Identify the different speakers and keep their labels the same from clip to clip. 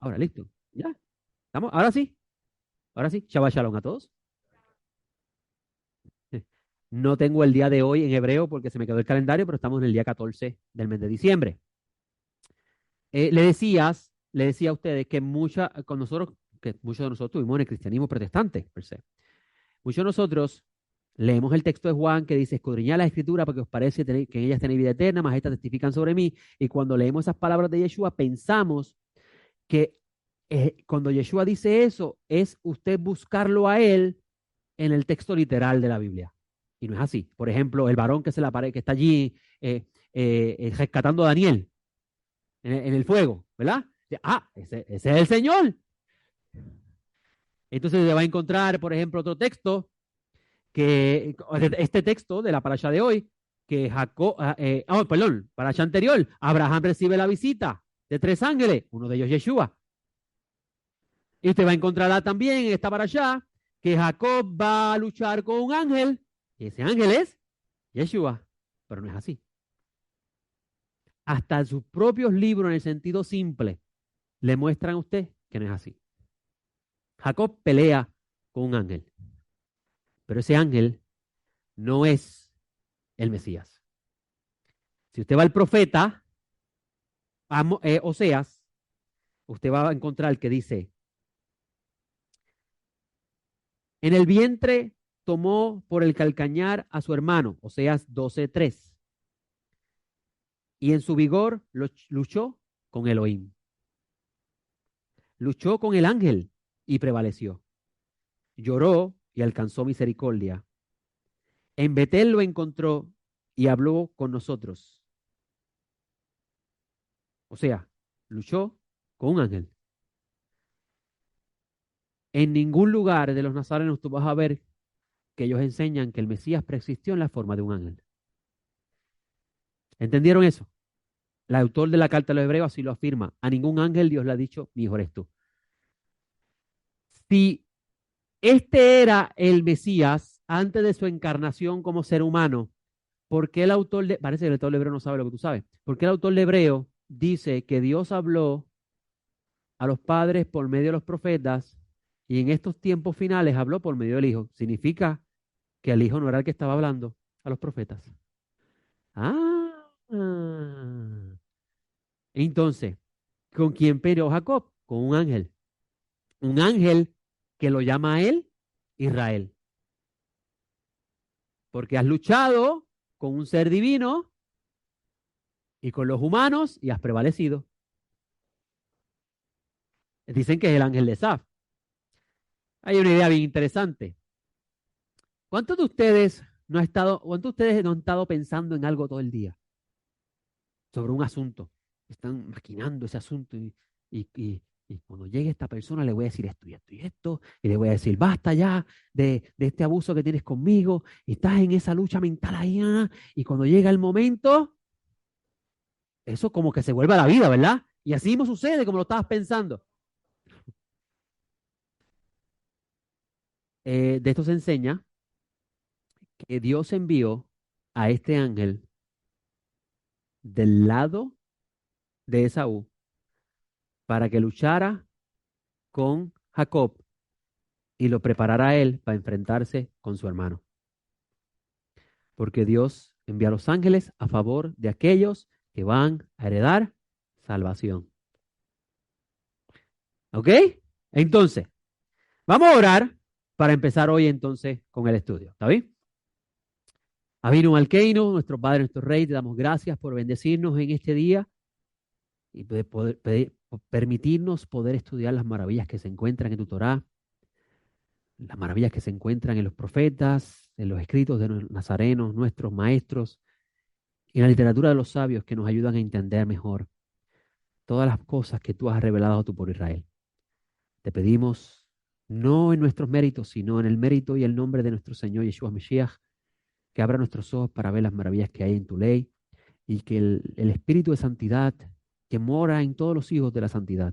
Speaker 1: Ahora, listo. ¿Ya? ¿Estamos? Ahora sí. Ahora sí. Shabbat shalom a todos. No tengo el día de hoy en hebreo porque se me quedó el calendario, pero estamos en el día 14 del mes de diciembre. Le decía a ustedes que con nosotros, que muchos de nosotros tuvimos en el cristianismo protestante, per se. Muchos de nosotros leemos el texto de Juan que dice, escudriñad la escritura porque os parece que en ellas tenéis vida eterna, más estas testifican sobre mí. Y cuando leemos esas palabras de Yeshua, pensamos que cuando Yeshua dice eso, es usted buscarlo a él en el texto literal de la Biblia. Y no es así. Por ejemplo, el varón que está allí rescatando a Daniel en el fuego, ¿verdad? Ese es el Señor. Entonces se va a encontrar, por ejemplo, otro texto este texto de la parasha de hoy, que perdón, parasha anterior, Abraham recibe la visita de tres ángeles, uno de ellos Yeshua. Y usted va a encontrarla también en esta parasha, que Jacob va a luchar con un ángel, y ese ángel es Yeshua, pero no es así. Hasta sus propios libros, en el sentido simple, le muestran a usted que no es así. Jacob pelea con un ángel, pero ese ángel no es el Mesías. Si usted va al profeta, Oseas, usted va a encontrar que dice, en el vientre tomó por el calcañar a su hermano, Oseas 12:3, y en su vigor luchó con Elohim. Luchó con el ángel y prevaleció. Lloró y alcanzó misericordia. En Betel lo encontró y habló con nosotros. O sea, luchó con un ángel. En ningún lugar de los nazarenos tú vas a ver que ellos enseñan que el Mesías preexistió en la forma de un ángel. ¿Entendieron eso? El autor de la carta a los hebreos así lo afirma. A ningún ángel Dios le ha dicho, mi hijo eres tú. Si este era el Mesías antes de su encarnación como ser humano, ¿por qué el autor de, parece que el autor de hebreo no sabe lo que tú sabes? ¿Por qué el autor de hebreo dice que Dios habló a los padres por medio de los profetas y en estos tiempos finales habló por medio del Hijo? Significa que el Hijo no era el que estaba hablando a los profetas. Ah, entonces, ¿con quién peleó Jacob? Con un ángel. Un ángel que lo llama a él Israel. Porque has luchado con un ser divino y con los humanos y has prevalecido. Dicen que es el ángel de Saf. Hay una idea bien interesante. ¿Cuántos de ustedes no han estado pensando en algo todo el día? Sobre un asunto? Están maquinando ese asunto y, y- y cuando llegue esta persona le voy a decir esto y esto y esto, y le voy a decir, basta ya de este abuso que tienes conmigo, y estás en esa lucha mental ahí, y cuando llega el momento, eso como que se vuelve a la vida, ¿verdad? Y así mismo sucede como lo estabas pensando. De esto se enseña que Dios envió a este ángel del lado de Esaú para que luchara con Jacob y lo preparara a él para enfrentarse con su hermano. Porque Dios envía a los ángeles a favor de aquellos que van a heredar salvación. ¿Ok? Entonces, vamos a orar para empezar hoy entonces con el estudio. ¿Está bien? Avinu Malkeinu, nuestro Padre, nuestro Rey, te damos gracias por bendecirnos en este día y permitirnos poder estudiar las maravillas que se encuentran en tu Torá, las maravillas que se encuentran en los profetas, en los escritos de los nazarenos, nuestros maestros, y en la literatura de los sabios que nos ayudan a entender mejor todas las cosas que tú has revelado a tu pueblo Israel. Te pedimos, no en nuestros méritos, sino en el mérito y el nombre de nuestro Señor Yeshua Mesías, que abra nuestros ojos para ver las maravillas que hay en tu ley y que el Espíritu de santidad que mora en todos los hijos de la santidad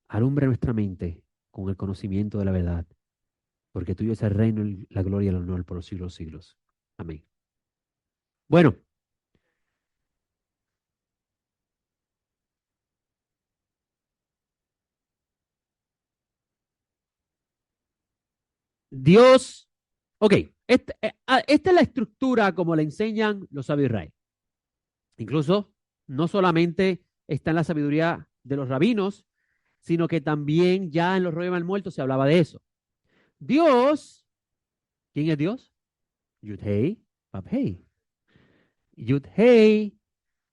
Speaker 1: alumbre nuestra mente con el conocimiento de la verdad, porque tuyo es el reino, la gloria y el honor por los siglos de los siglos. Amén. Bueno, Dios, ok, esta es la estructura como le enseñan los sabios de Israel. Incluso, no solamente está en la sabiduría de los rabinos, sino que también ya en los rollos mal muertos se hablaba de eso. Dios, ¿quién es Dios? Yud-Hei, Vav-Hei. Yud-Hei,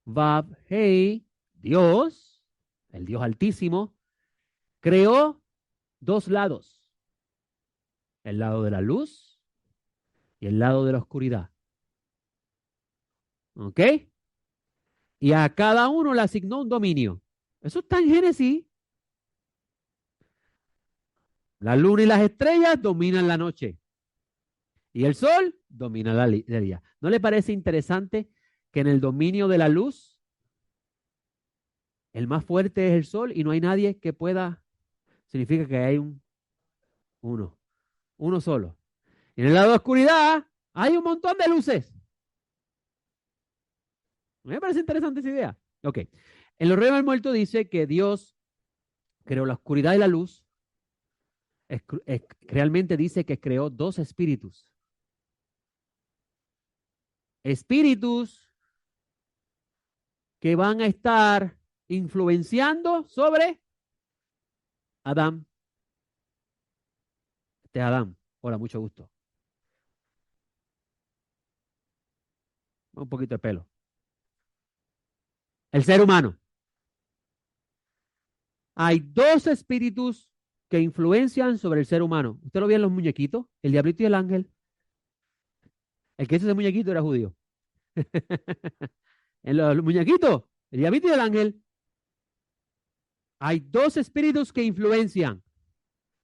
Speaker 1: Vav-Hei, Dios, el Dios altísimo, creó dos lados, el lado de la luz y el lado de la oscuridad. ¿Ok? Y a cada uno le asignó un dominio. Eso está en Génesis. La luna y las estrellas dominan la noche y el sol domina el día. ¿No le parece interesante que en el dominio de la luz el más fuerte es el sol y no hay nadie que pueda? Significa que hay uno solo. Y en el lado de la oscuridad hay un montón de luces. Me parece interesante esa idea. Ok. En los Reyes del Muerto dice que Dios creó la oscuridad y la luz. Realmente dice que creó dos espíritus. Espíritus que van a estar influenciando sobre Adán. Este es Adán. Hola, mucho gusto. Un poquito de pelo. El ser humano. Hay dos espíritus que influencian sobre el ser humano. ¿Usted lo vio en los muñequitos? El diablito y el ángel. El que hizo ese muñequito era judío. En los muñequitos, el diablito y el ángel, hay dos espíritus que influencian,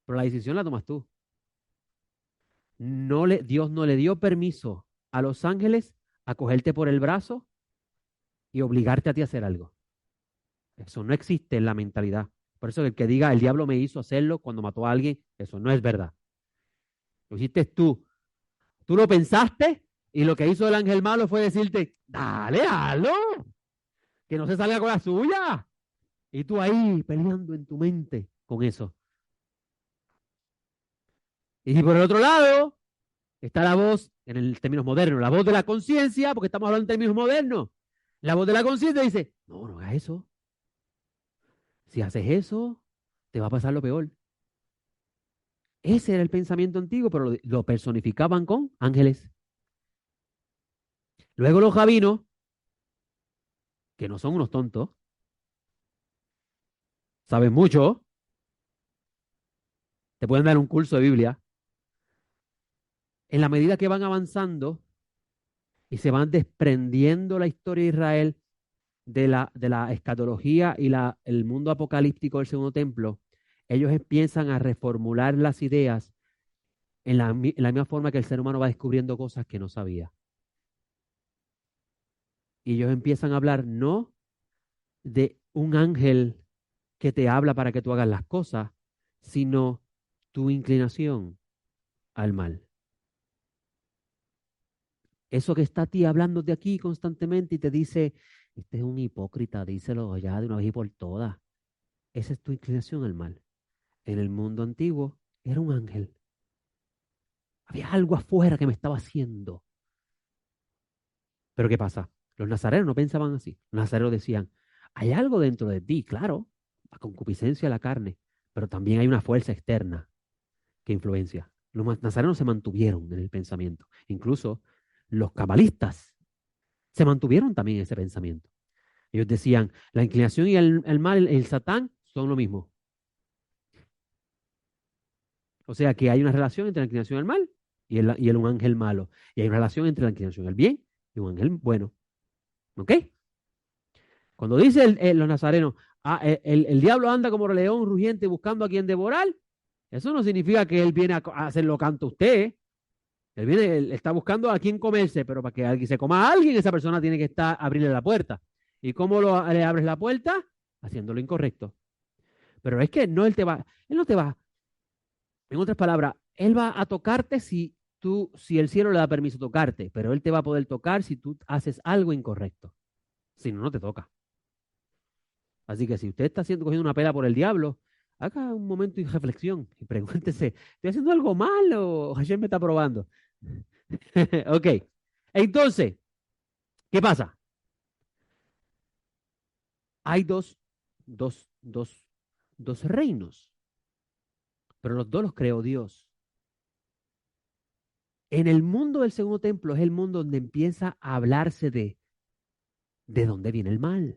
Speaker 1: pero la decisión la tomas tú. Dios no le dio permiso a los ángeles a cogerte por el brazo y obligarte a ti a hacer algo. Eso no existe en la mentalidad. Por eso el que diga el diablo me hizo hacerlo cuando mató a alguien, eso no es verdad. Lo hiciste tú. Tú lo pensaste y lo que hizo el ángel malo fue decirte, dale, hazlo, que no se salga con la suya. Y tú ahí peleando en tu mente con eso. Y por el otro lado está la voz, en el términos modernos, la voz de la conciencia, porque estamos hablando en términos modernos. La voz de la conciencia dice, no, no hagas eso. Si haces eso, te va a pasar lo peor. Ese era el pensamiento antiguo, pero lo personificaban con ángeles. Luego los rabinos, que no son unos tontos, saben mucho, te pueden dar un curso de Biblia. En la medida que van avanzando y se van desprendiendo la historia de Israel de la escatología y el mundo apocalíptico del segundo templo, ellos empiezan a reformular las ideas en la misma forma que el ser humano va descubriendo cosas que no sabía. Y ellos empiezan a hablar no de un ángel que te habla para que tú hagas las cosas, sino tu inclinación al mal. Eso que está a ti hablándote aquí constantemente y te dice, este es un hipócrita, díselo ya de una vez y por todas. Esa es tu inclinación al mal. En el mundo antiguo era un ángel. Había algo afuera que me estaba haciendo. Pero ¿qué pasa? Los nazarenos no pensaban así. Los nazarenos decían, hay algo dentro de ti, claro, la concupiscencia de la carne, pero también hay una fuerza externa que influencia. Los nazarenos se mantuvieron en el pensamiento. Incluso los cabalistas se mantuvieron también en ese pensamiento. Ellos decían, la inclinación y el mal, el Satán, son lo mismo. O sea que hay una relación entre la inclinación al mal y un ángel malo. Y hay una relación entre la inclinación al bien y un ángel bueno. ¿Ok? Cuando dice los nazarenos, el diablo anda como león rugiente buscando a quien devorar, eso no significa que él viene a hacerlo canto a usted. Él está buscando a quien comerse, pero para que alguien se coma a alguien, esa persona tiene que abrirle la puerta. ¿Y cómo le abres la puerta? Haciendo lo incorrecto. Pero es que no él no te va, en otras palabras, él va a tocarte si el cielo le da permiso tocarte, pero él te va a poder tocar si tú haces algo incorrecto. Si no, no te toca. Así que si usted está cogiendo una pela por el diablo, haga un momento de reflexión y pregúntese, ¿estoy haciendo algo mal o Hashem me está probando? Ok, entonces, ¿qué pasa? Hay dos reinos, pero los dos los creó Dios. En el mundo del segundo templo es el mundo donde empieza a hablarse de dónde viene el mal.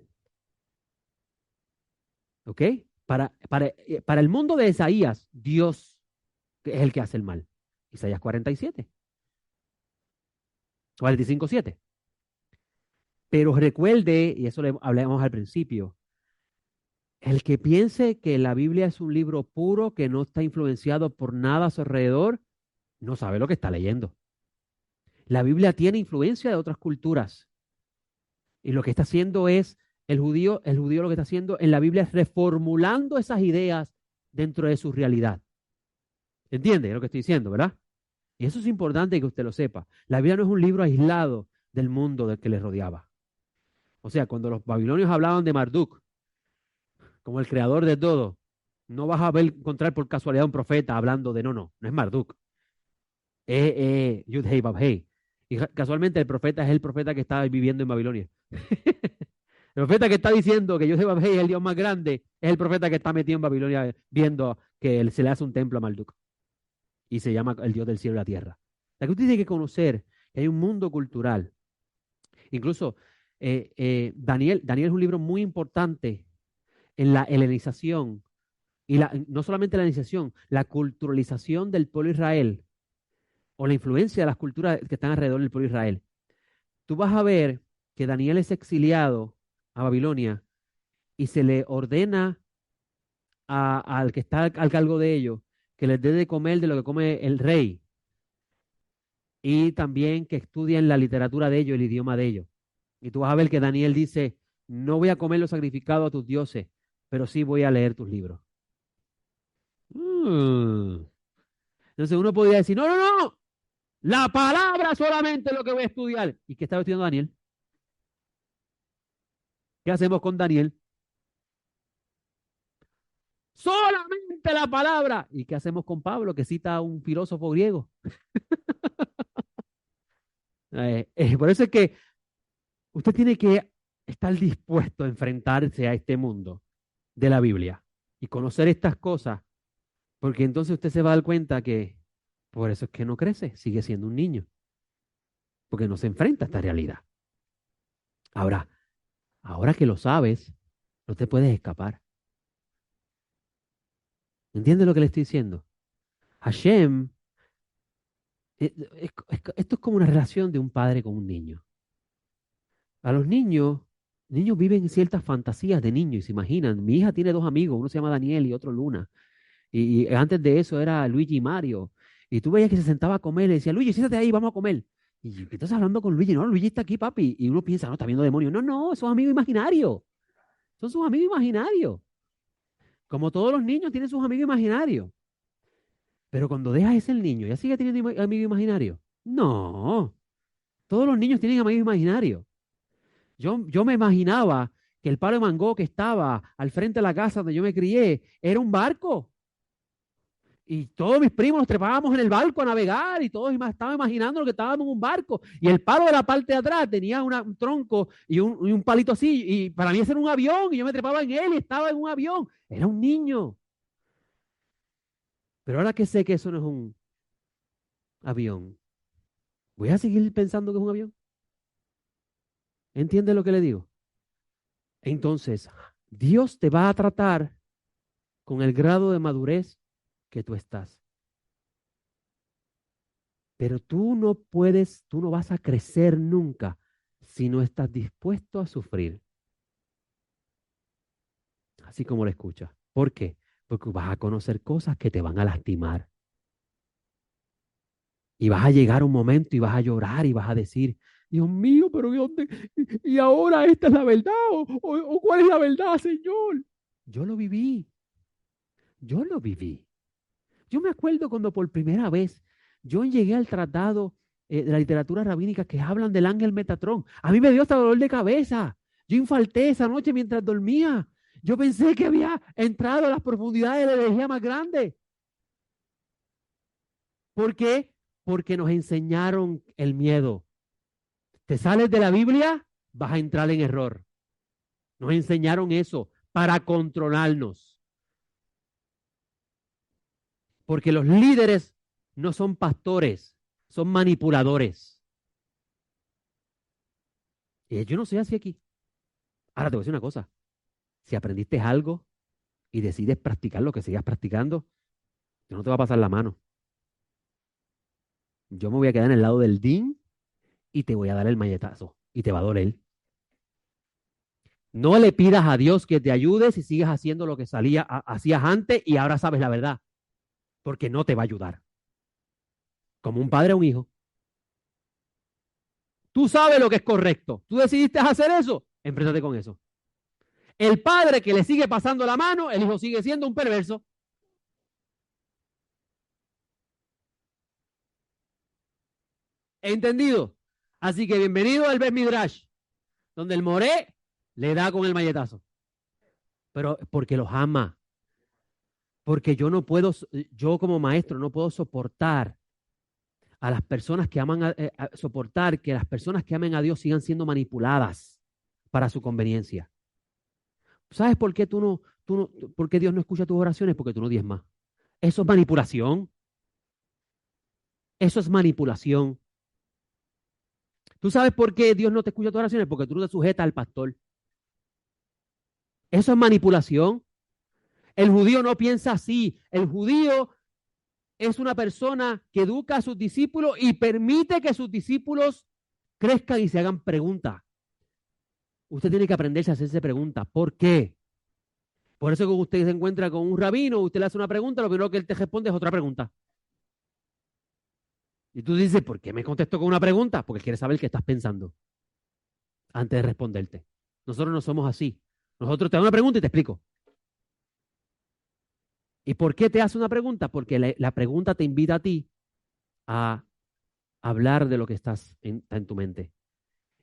Speaker 1: ¿Ok? Para el mundo de Isaías, Dios es el que hace el mal. Isaías 47, 45:7. Pero recuerde, y eso le hablamos al principio, el que piense que la Biblia es un libro puro, que no está influenciado por nada a su alrededor, no sabe lo que está leyendo. La Biblia tiene influencia de otras culturas. Y lo que está haciendo es, el judío lo que está haciendo en la Biblia es reformulando esas ideas dentro de su realidad. ¿Entiende lo que estoy diciendo, verdad? Y eso es importante que usted lo sepa. La Biblia no es un libro aislado del mundo del que le rodeaba. O sea, cuando los babilonios hablaban de Marduk como el creador de todo, no vas a encontrar por casualidad un profeta hablando de no es Marduk, es Yud-Heh Vav-Heh. Y casualmente el profeta es el profeta que está viviendo en Babilonia. El profeta que está diciendo que Yud-Heh Vav-Heh es el Dios más grande es el profeta que está metido en Babilonia viendo que se le hace un templo a Marduk y se llama el Dios del cielo y la tierra. La que usted tiene que conocer que hay un mundo cultural. Incluso Daniel es un libro muy importante en la helenización y no solamente la helenización, la culturalización del pueblo de Israel o la influencia de las culturas que están alrededor del pueblo de Israel. Tú vas a ver que Daniel es exiliado a Babilonia y se le ordena al que está al cargo de ellos que les dé de comer de lo que come el rey y también que estudien la literatura de ellos, el idioma de ellos. Y tú vas a ver que Daniel dice, no voy a comer lo sacrificado a tus dioses, pero sí voy a leer tus libros. Mm. Entonces uno podría decir, no, la palabra solamente es lo que voy a estudiar. ¿Y qué estaba estudiando Daniel? ¿Qué hacemos con Daniel? Solamente la palabra. ¿Y qué hacemos con Pablo, que cita a un filósofo griego? Por eso es que usted tiene que estar dispuesto a enfrentarse a este mundo de la Biblia y conocer estas cosas, porque entonces usted se va a dar cuenta que por eso es que no crece, sigue siendo un niño, porque no se enfrenta a esta realidad. Ahora, ahora que lo sabes, no te puedes escapar. ¿Entiendes lo que le estoy diciendo? Hashem, esto es como una relación de un padre con un niño. A los niños viven ciertas fantasías de niños y se imaginan. Mi hija tiene dos amigos, uno se llama Daniel y otro Luna. Y antes de eso era Luigi y Mario. Y tú veías que se sentaba a comer y le decía, Luigi, siéntate ahí, vamos a comer. Y ¿qué estás hablando con Luigi? No, Luigi está aquí, papi. Y uno piensa, no, está viendo demonios. No, esos amigos imaginarios. Son sus amigos imaginarios. Como todos los niños tienen sus amigos imaginarios. Pero cuando dejas ese el niño, ¿ya sigue teniendo amigos imaginarios? No. Todos los niños tienen amigos imaginarios. Yo me imaginaba que el palo de mango que estaba al frente de la casa donde yo me crié era un barco. Y todos mis primos nos trepábamos en el barco a navegar y todos estaban imaginando lo que estábamos en un barco. Y el palo de la parte de atrás tenía un tronco y un palito así. Y para mí ese era un avión y yo me trepaba en él y estaba en un avión. Era un niño. Pero ahora que sé que eso no es un avión, voy a seguir pensando que es un avión. ¿Entiende lo que le digo? Entonces, Dios te va a tratar con el grado de madurez que tú estás. Pero tú no vas a crecer nunca si no estás dispuesto a sufrir, así como lo escuchas. ¿Por qué? Porque vas a conocer cosas que te van a lastimar. Y vas a llegar un momento y vas a llorar y vas a decir, Dios mío, pero ¿dónde? ¿Y ahora esta es la verdad? ¿O cuál es la verdad, Señor? Yo lo viví, yo lo viví. Yo me acuerdo cuando por primera vez yo llegué al tratado de la literatura rabínica que hablan del ángel Metatrón. A mí me dio hasta dolor de cabeza. Yo infarté esa noche mientras dormía. Yo pensé que había entrado a las profundidades de la herejía más grande. ¿Por qué? Porque nos enseñaron el miedo. Te sales de la Biblia, vas a entrar en error. Nos enseñaron eso para controlarnos. Porque los líderes no son pastores, son manipuladores. Y yo no soy así aquí. Ahora te voy a decir una cosa. Si aprendiste algo y decides practicar lo que sigas practicando, yo no te va a pasar la mano. Yo me voy a quedar en el lado del din y te voy a dar el malletazo y te va a doler. No le pidas a Dios que te ayude si sigues haciendo lo que hacías antes y ahora sabes la verdad, porque no te va a ayudar. Como un padre a un hijo. Tú sabes lo que es correcto. Tú decidiste hacer eso, enfréntate con eso. El padre que le sigue pasando la mano, el hijo sigue siendo un perverso. ¿Entendido? Así que bienvenido al Bet Midrash, donde el moré le da con el malletazo. Pero porque los ama. Porque yo no puedo, yo como maestro no puedo soportar a las personas que aman, soportar que las personas que amen a Dios sigan siendo manipuladas para su conveniencia. ¿Sabes por qué por qué Dios no escucha tus oraciones? Porque tú no diezmas. Eso es manipulación. Eso es manipulación. ¿Tú sabes por qué Dios no te escucha tus oraciones? Porque tú no te sujetas al pastor. Eso es manipulación. El judío no piensa así. El judío es una persona que educa a sus discípulos y permite que sus discípulos crezcan y se hagan preguntas. Usted tiene que aprenderse a hacerse preguntas. ¿Por qué? Por eso cuando usted se encuentra con un rabino, usted le hace una pregunta, lo primero que él te responde es otra pregunta. Y tú dices, ¿por qué me contestó con una pregunta? Porque él quiere saber qué estás pensando antes de responderte. Nosotros no somos así. Nosotros te damos una pregunta y te explico. ¿Y por qué te hace una pregunta? Porque la pregunta te invita a ti a hablar de lo que está en tu mente.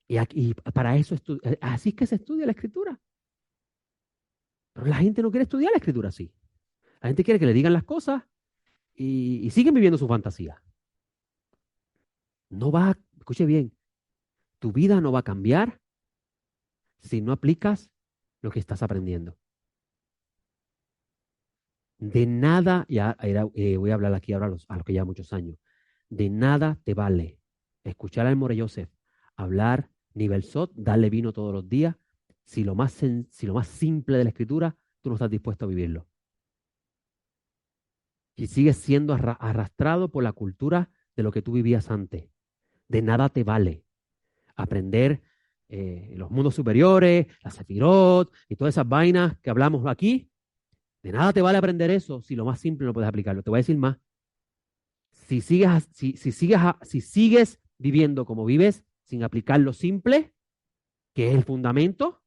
Speaker 1: Y para eso, así es que se estudia la escritura. Pero la gente no quiere estudiar la escritura así. La gente quiere que le digan las cosas y siguen viviendo su fantasía. No va, escuche bien, tu vida no va a cambiar si no aplicas lo que estás aprendiendo. De nada, voy a hablar aquí ahora a los que llevan muchos años, de nada te vale escuchar al More Joseph hablar nivel SOT, darle vino todos los días, si lo más simple de la escritura, tú no estás dispuesto a vivirlo. Y sigues siendo arrastrado por la cultura de lo que tú vivías antes. De nada te vale aprender los mundos superiores, la Sefirot y todas esas vainas que hablamos aquí. De nada te vale aprender eso si lo más simple no puedes aplicarlo. Te voy a decir más. Si sigues viviendo como vives sin aplicar lo simple, que es el fundamento,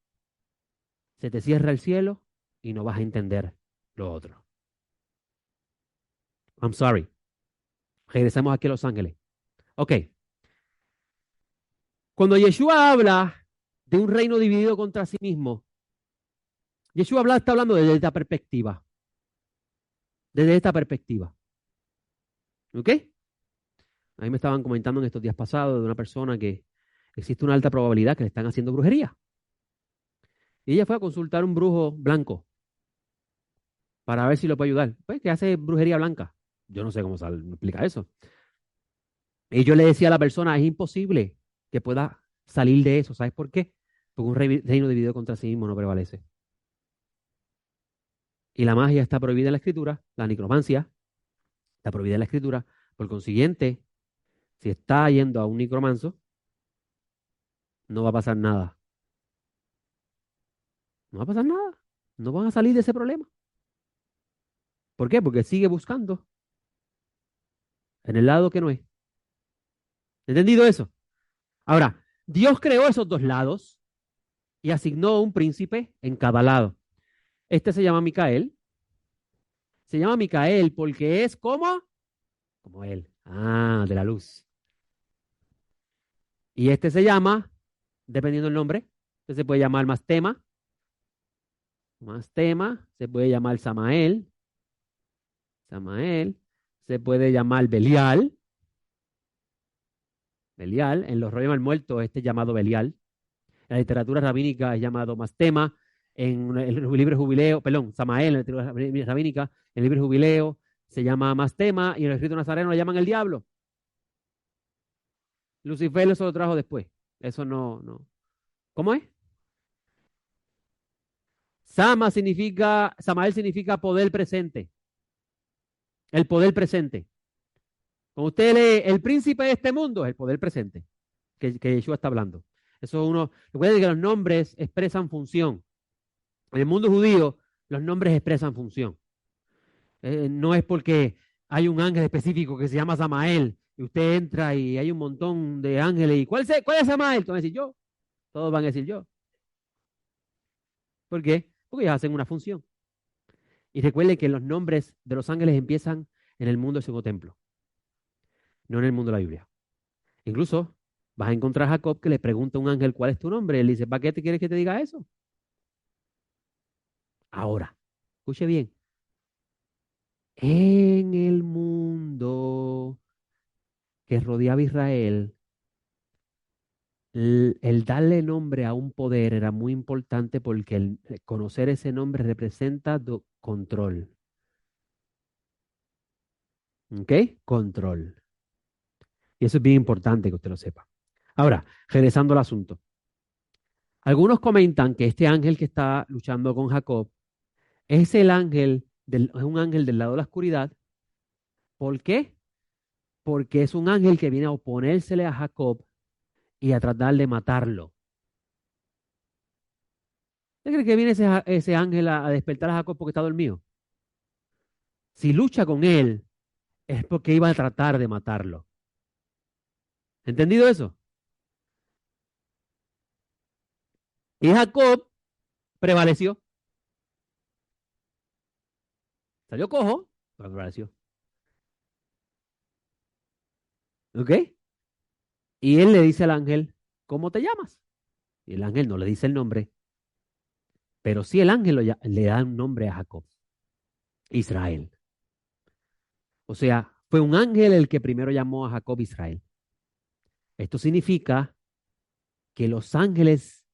Speaker 1: se te cierra el cielo y no vas a entender lo otro. I'm sorry. Regresemos aquí a Los Ángeles. Ok. Cuando Yeshua habla de un reino dividido contra sí mismo, está hablando desde esta perspectiva. Desde esta perspectiva. ¿Ok? A mí me estaban comentando en estos días pasados de una persona que existe una alta probabilidad que le están haciendo brujería. Y ella fue a consultar a un brujo blanco para ver si lo puede ayudar. Pues que hace brujería blanca. Yo no sé cómo se explica eso. Y yo le decía a la persona, es imposible que pueda salir de eso. ¿Sabes por qué? Porque un reino dividido contra sí mismo no prevalece. Y la magia está prohibida en la escritura, la necromancia está prohibida en la escritura. Por consiguiente, si está yendo a un necromanzo, no va a pasar nada. No va a pasar nada. No van a salir de ese problema. ¿Por qué? Porque sigue buscando en el lado que no es. ¿Entendido eso? Ahora, Dios creó esos dos lados y asignó un príncipe en cada lado. Este se llama Micael. Se llama Micael porque es como él. Ah, de la luz. Y este se llama, dependiendo del nombre, este se puede llamar Mastema, Mastema, se puede llamar Samael, Samael, se puede llamar Belial, Belial, en los rollos del muerto este es llamado Belial, en la literatura rabínica es llamado Mastema, en el libro de Jubileo, perdón, Samael, en la literatura rabínica, en el libro de Jubileo se llama Mastema y en el escrito nazareno le llaman el diablo. Lucifer eso lo trajo después. Eso no, no. ¿Cómo es? Samael significa poder presente. El poder presente. Cuando usted lee el príncipe de este mundo, es el poder presente que Yeshua está hablando. Eso es uno. Recuerden que los nombres expresan función. En el mundo judío, los nombres expresan función. No es porque hay un ángel específico que se llama Samael y usted entra y hay un montón de ángeles y cuál es Samael? Todos van a decir yo. Todos van a decir yo. ¿Por qué? Porque ellos hacen una función. Y recuerden que los nombres de los ángeles empiezan en el mundo del segundo templo, no en el mundo de la Biblia. Incluso vas a encontrar a Jacob que le pregunta a un ángel cuál es tu nombre. Él dice, ¿para qué te quieres que te diga eso? Ahora, escuche bien. En el mundo que rodeaba a Israel, el darle nombre a un poder era muy importante porque el conocer ese nombre representa control. ¿Ok? Control. Y eso es bien importante que usted lo sepa. Ahora, regresando al asunto. Algunos comentan que este ángel que está luchando con Jacob es es un ángel del lado de la oscuridad. ¿Por qué? Porque es un ángel que viene a oponérsele a Jacob y a tratar de matarlo. ¿Usted cree que viene ese ángel a despertar a Jacob porque está dormido? Si lucha con él, es porque iba a tratar de matarlo. ¿Entendido eso? Y Jacob prevaleció. Salió cojo, pero prevaleció. ¿Ok? Y él le dice al ángel, ¿cómo te llamas? Y el ángel no le dice el nombre, pero sí el ángel le da un nombre a Jacob, Israel. O sea, fue un ángel el que primero llamó a Jacob Israel. Esto significa que los ángeles,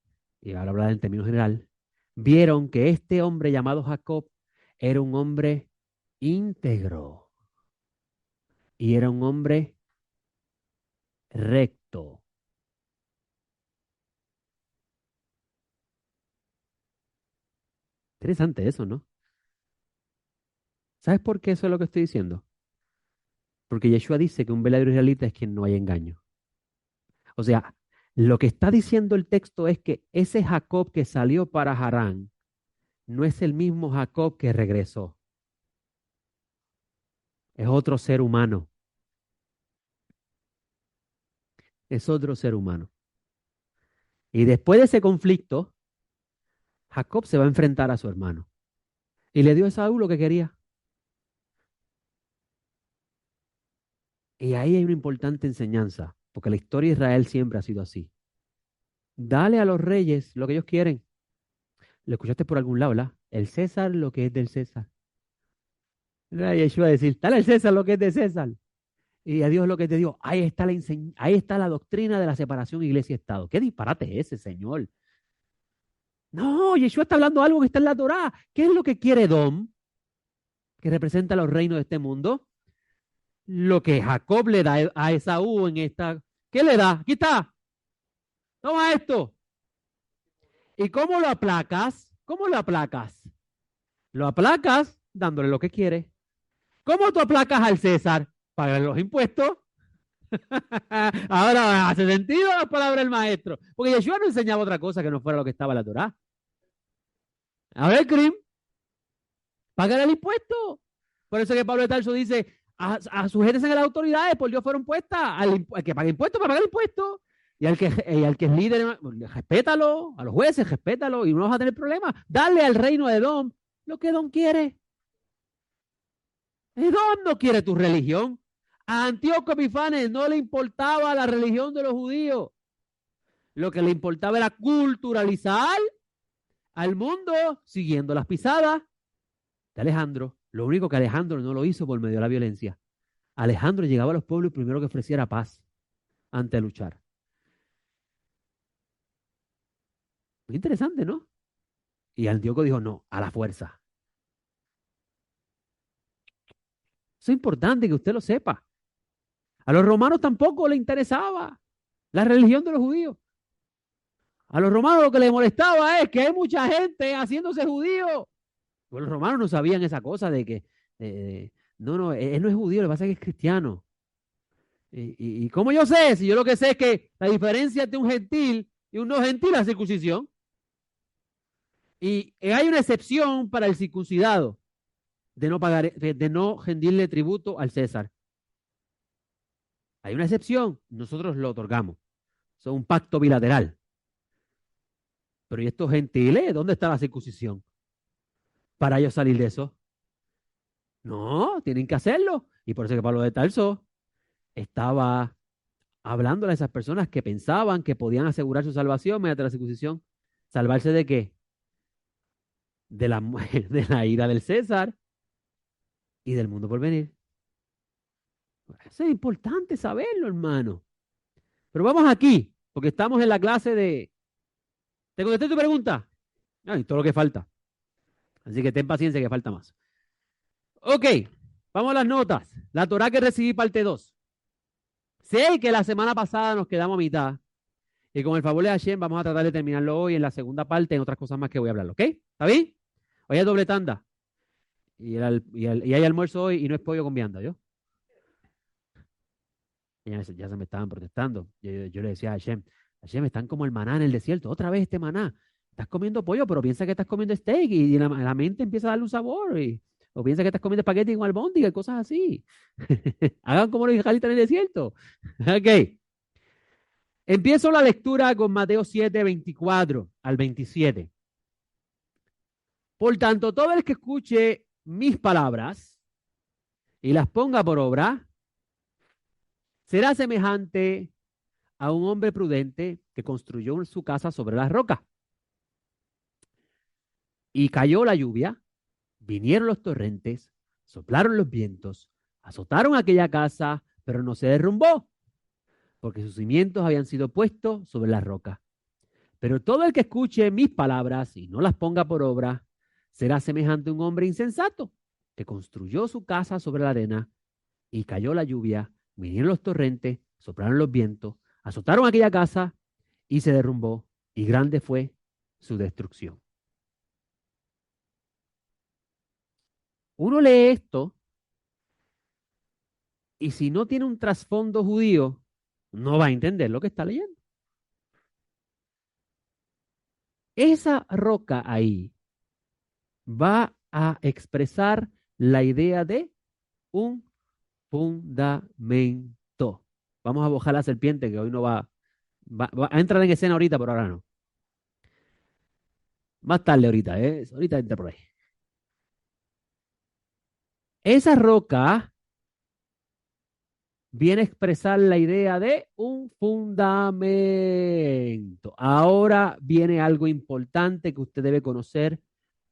Speaker 1: y ahora hablar en términos general, vieron que este hombre llamado Jacob era un hombre íntegro y era un hombre recto. Interesante eso, ¿no? ¿Sabes por qué eso es lo que estoy diciendo? Porque Yeshua dice que un verdadero israelita es quien no hay engaño. O sea, lo que está diciendo el texto es que ese Jacob que salió para Harán no es el mismo Jacob que regresó. Es otro ser humano. Es otro ser humano. Y después de ese conflicto, Jacob se va a enfrentar a su hermano. Y le dio a Esaú lo que quería. Y ahí hay una importante enseñanza, porque la historia de Israel siempre ha sido así. Dale a los reyes lo que ellos quieren. Lo escuchaste por algún lado, ¿verdad? El César lo que es del César. ¿Verdad? Yeshua decir, dale al César lo que es de César. Y a Dios lo que te dio. Ahí está la doctrina de la separación iglesia-estado. ¿Qué disparate es ese, Señor? No, Yeshua está hablando de algo que está en la Torá. ¿Qué es lo que quiere Edom, que representa los reinos de este mundo? Lo que Jacob le da a Esaú en esta. ¿Qué le da? Aquí está. Toma esto. ¿Y cómo lo aplacas? ¿Cómo lo aplacas? Lo aplacas dándole lo que quiere. ¿Cómo tú aplacas al César? Pagar los impuestos. Ahora hace sentido la palabra del maestro. Porque Yeshua no enseñaba otra cosa que no fuera lo que estaba en la Torá. A ver, Crim, pagar el impuesto. Por eso que Pablo de Tarso dice, a sujétense a las autoridades, por Dios fueron puestas. Al que paga impuestos, para pagar impuestos. Al que es líder, respétalo. A los jueces, respétalo. Y no vas a tener problemas. Dale al reino de Edom lo que Edom quiere. Edom no quiere tu religión. A Antíoco Epifanes no le importaba la religión de los judíos. Lo que le importaba era culturalizar al mundo siguiendo las pisadas de Alejandro. Lo único que Alejandro no lo hizo por medio de la violencia. Alejandro llegaba a los pueblos y primero que ofreciera paz antes de luchar. Muy interesante, ¿no? Y Antíoco dijo, no, a la fuerza. Eso es importante que usted lo sepa. A los romanos tampoco les interesaba la religión de los judíos. A los romanos lo que les molestaba es que hay mucha gente haciéndose judío. Pues los romanos no sabían esa cosa de que, no, no, él no es judío, lo que pasa es que es cristiano. ¿Y cómo yo sé? Si yo lo que sé es que la diferencia entre un gentil y un no gentil es la circuncisión. Y hay una excepción para el circuncidado de no pagar, de no rendirle tributo al César. Hay una excepción, nosotros lo otorgamos. Es un pacto bilateral. Pero ¿y estos gentiles? ¿Dónde está la circuncisión? Para ellos salir de eso. No, tienen que hacerlo. Y por eso que Pablo de Tarso estaba hablando a esas personas que pensaban que podían asegurar su salvación mediante la circuncisión. ¿Salvarse de qué? De la, de la ira del César y del mundo por venir. Eso es importante saberlo, hermano. Pero vamos aquí, porque estamos en la clase de... ¿Te contesté tu pregunta? Ay, todo lo que falta. Así que ten paciencia que falta más. Ok, vamos a las notas. La Torá que recibí parte 2. Sé que la semana pasada nos quedamos a mitad. Y con el favor de Hashem vamos a tratar de terminarlo hoy en la segunda parte, en otras cosas más que voy a hablar, ¿ok? ¿Está bien? Hoy es doble tanda. Y hay almuerzo hoy y no es pollo con vianda, ¿yo? Ya se me estaban protestando. Yo le decía a Hashem, Hashem, están como el maná en el desierto. Otra vez este maná. Estás comiendo pollo, pero piensa que estás comiendo steak y la mente empieza a darle un sabor. O piensa que estás comiendo espagueti con albóndiga y cosas así. Hagan como los israelitas en el desierto. Ok. Empiezo la lectura con Mateo 7, 24 al 27. Por tanto, todo el que escuche mis palabras y las ponga por obra, será semejante a un hombre prudente que construyó su casa sobre la roca. Y cayó la lluvia, vinieron los torrentes, soplaron los vientos, azotaron aquella casa, pero no se derrumbó, porque sus cimientos habían sido puestos sobre la roca. Pero todo el que escuche mis palabras y no las ponga por obra, será semejante a un hombre insensato que construyó su casa sobre la arena y cayó la lluvia, vinieron los torrentes, soplaron los vientos, azotaron aquella casa y se derrumbó, y grande fue su destrucción. Uno lee esto y si no tiene un trasfondo judío, no va a entender lo que está leyendo. Esa roca ahí va a expresar la idea de un fundamento. Vamos a bojar la serpiente que hoy no va a entrar en escena ahorita, pero ahora no. Más tarde ahorita, ¿eh? Ahorita entra por ahí. Esa roca viene a expresar la idea de un fundamento. Ahora viene algo importante que usted debe conocer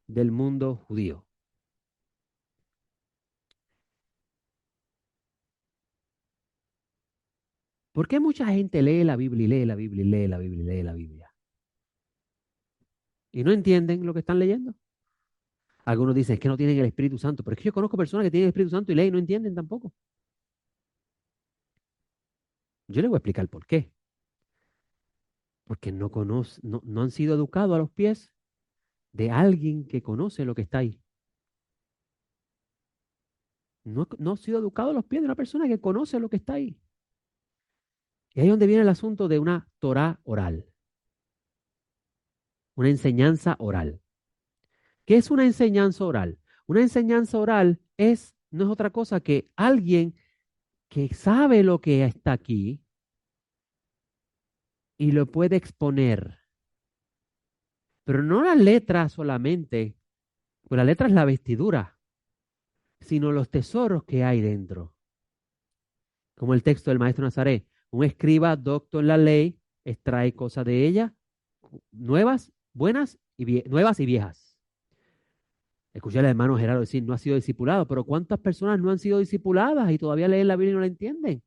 Speaker 1: del mundo judío. ¿Por qué mucha gente lee la Biblia y lee la Biblia y lee la Biblia y lee la Biblia? Y no entienden lo que están leyendo. Algunos dicen es que no tienen el Espíritu Santo, pero es que yo conozco personas que tienen el Espíritu Santo y leen y no entienden tampoco. Yo les voy a explicar por qué. Porque no han sido educados a los pies de alguien que conoce lo que está ahí. No han sido educados a los pies de una persona que conoce lo que está ahí. Y ahí es donde viene el asunto de una Torah oral, una enseñanza oral. ¿Qué es una enseñanza oral? Una enseñanza oral no es otra cosa que alguien que sabe lo que está aquí y lo puede exponer. Pero no la letra solamente, pues la letra es la vestidura, sino los tesoros que hay dentro. Como el texto del maestro Nazaret, un escriba docto en la ley extrae cosas de ella, nuevas, buenas nuevas y viejas. Escuché al hermano Gerardo decir, no ha sido discipulado, pero ¿cuántas personas no han sido discipuladas y todavía leen la Biblia y no la entienden?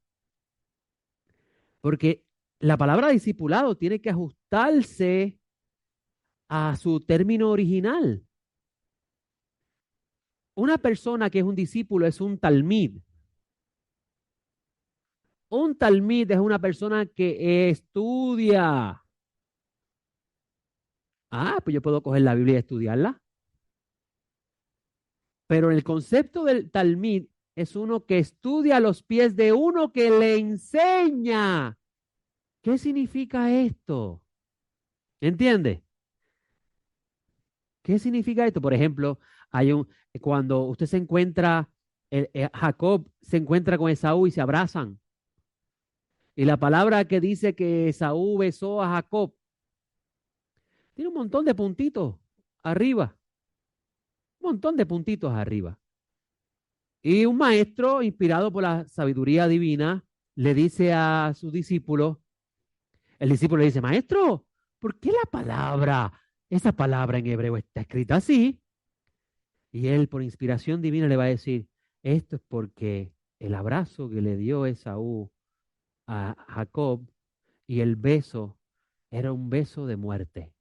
Speaker 1: Porque la palabra discipulado tiene que ajustarse a su término original. Una persona que es un discípulo es un talmid. Un talmid es una persona que estudia. Ah, pues yo puedo coger la Biblia y estudiarla. Pero el concepto del talmid es uno que estudia a los pies de uno que le enseña. ¿Qué significa esto? ¿Entiende? ¿Qué significa esto? Por ejemplo, cuando usted se encuentra, Jacob se encuentra con Esaú y se abrazan. Y la palabra que dice que Esaú besó a Jacob tiene un montón de puntitos arriba, un montón de puntitos arriba. Y un maestro, inspirado por la sabiduría divina, le dice a su discípulo, el discípulo le dice, maestro, ¿por qué esa palabra en hebreo está escrita así? Y él, por inspiración divina, le va a decir, esto es porque el abrazo que le dio Esaú a Jacob y el beso era un beso de muerte.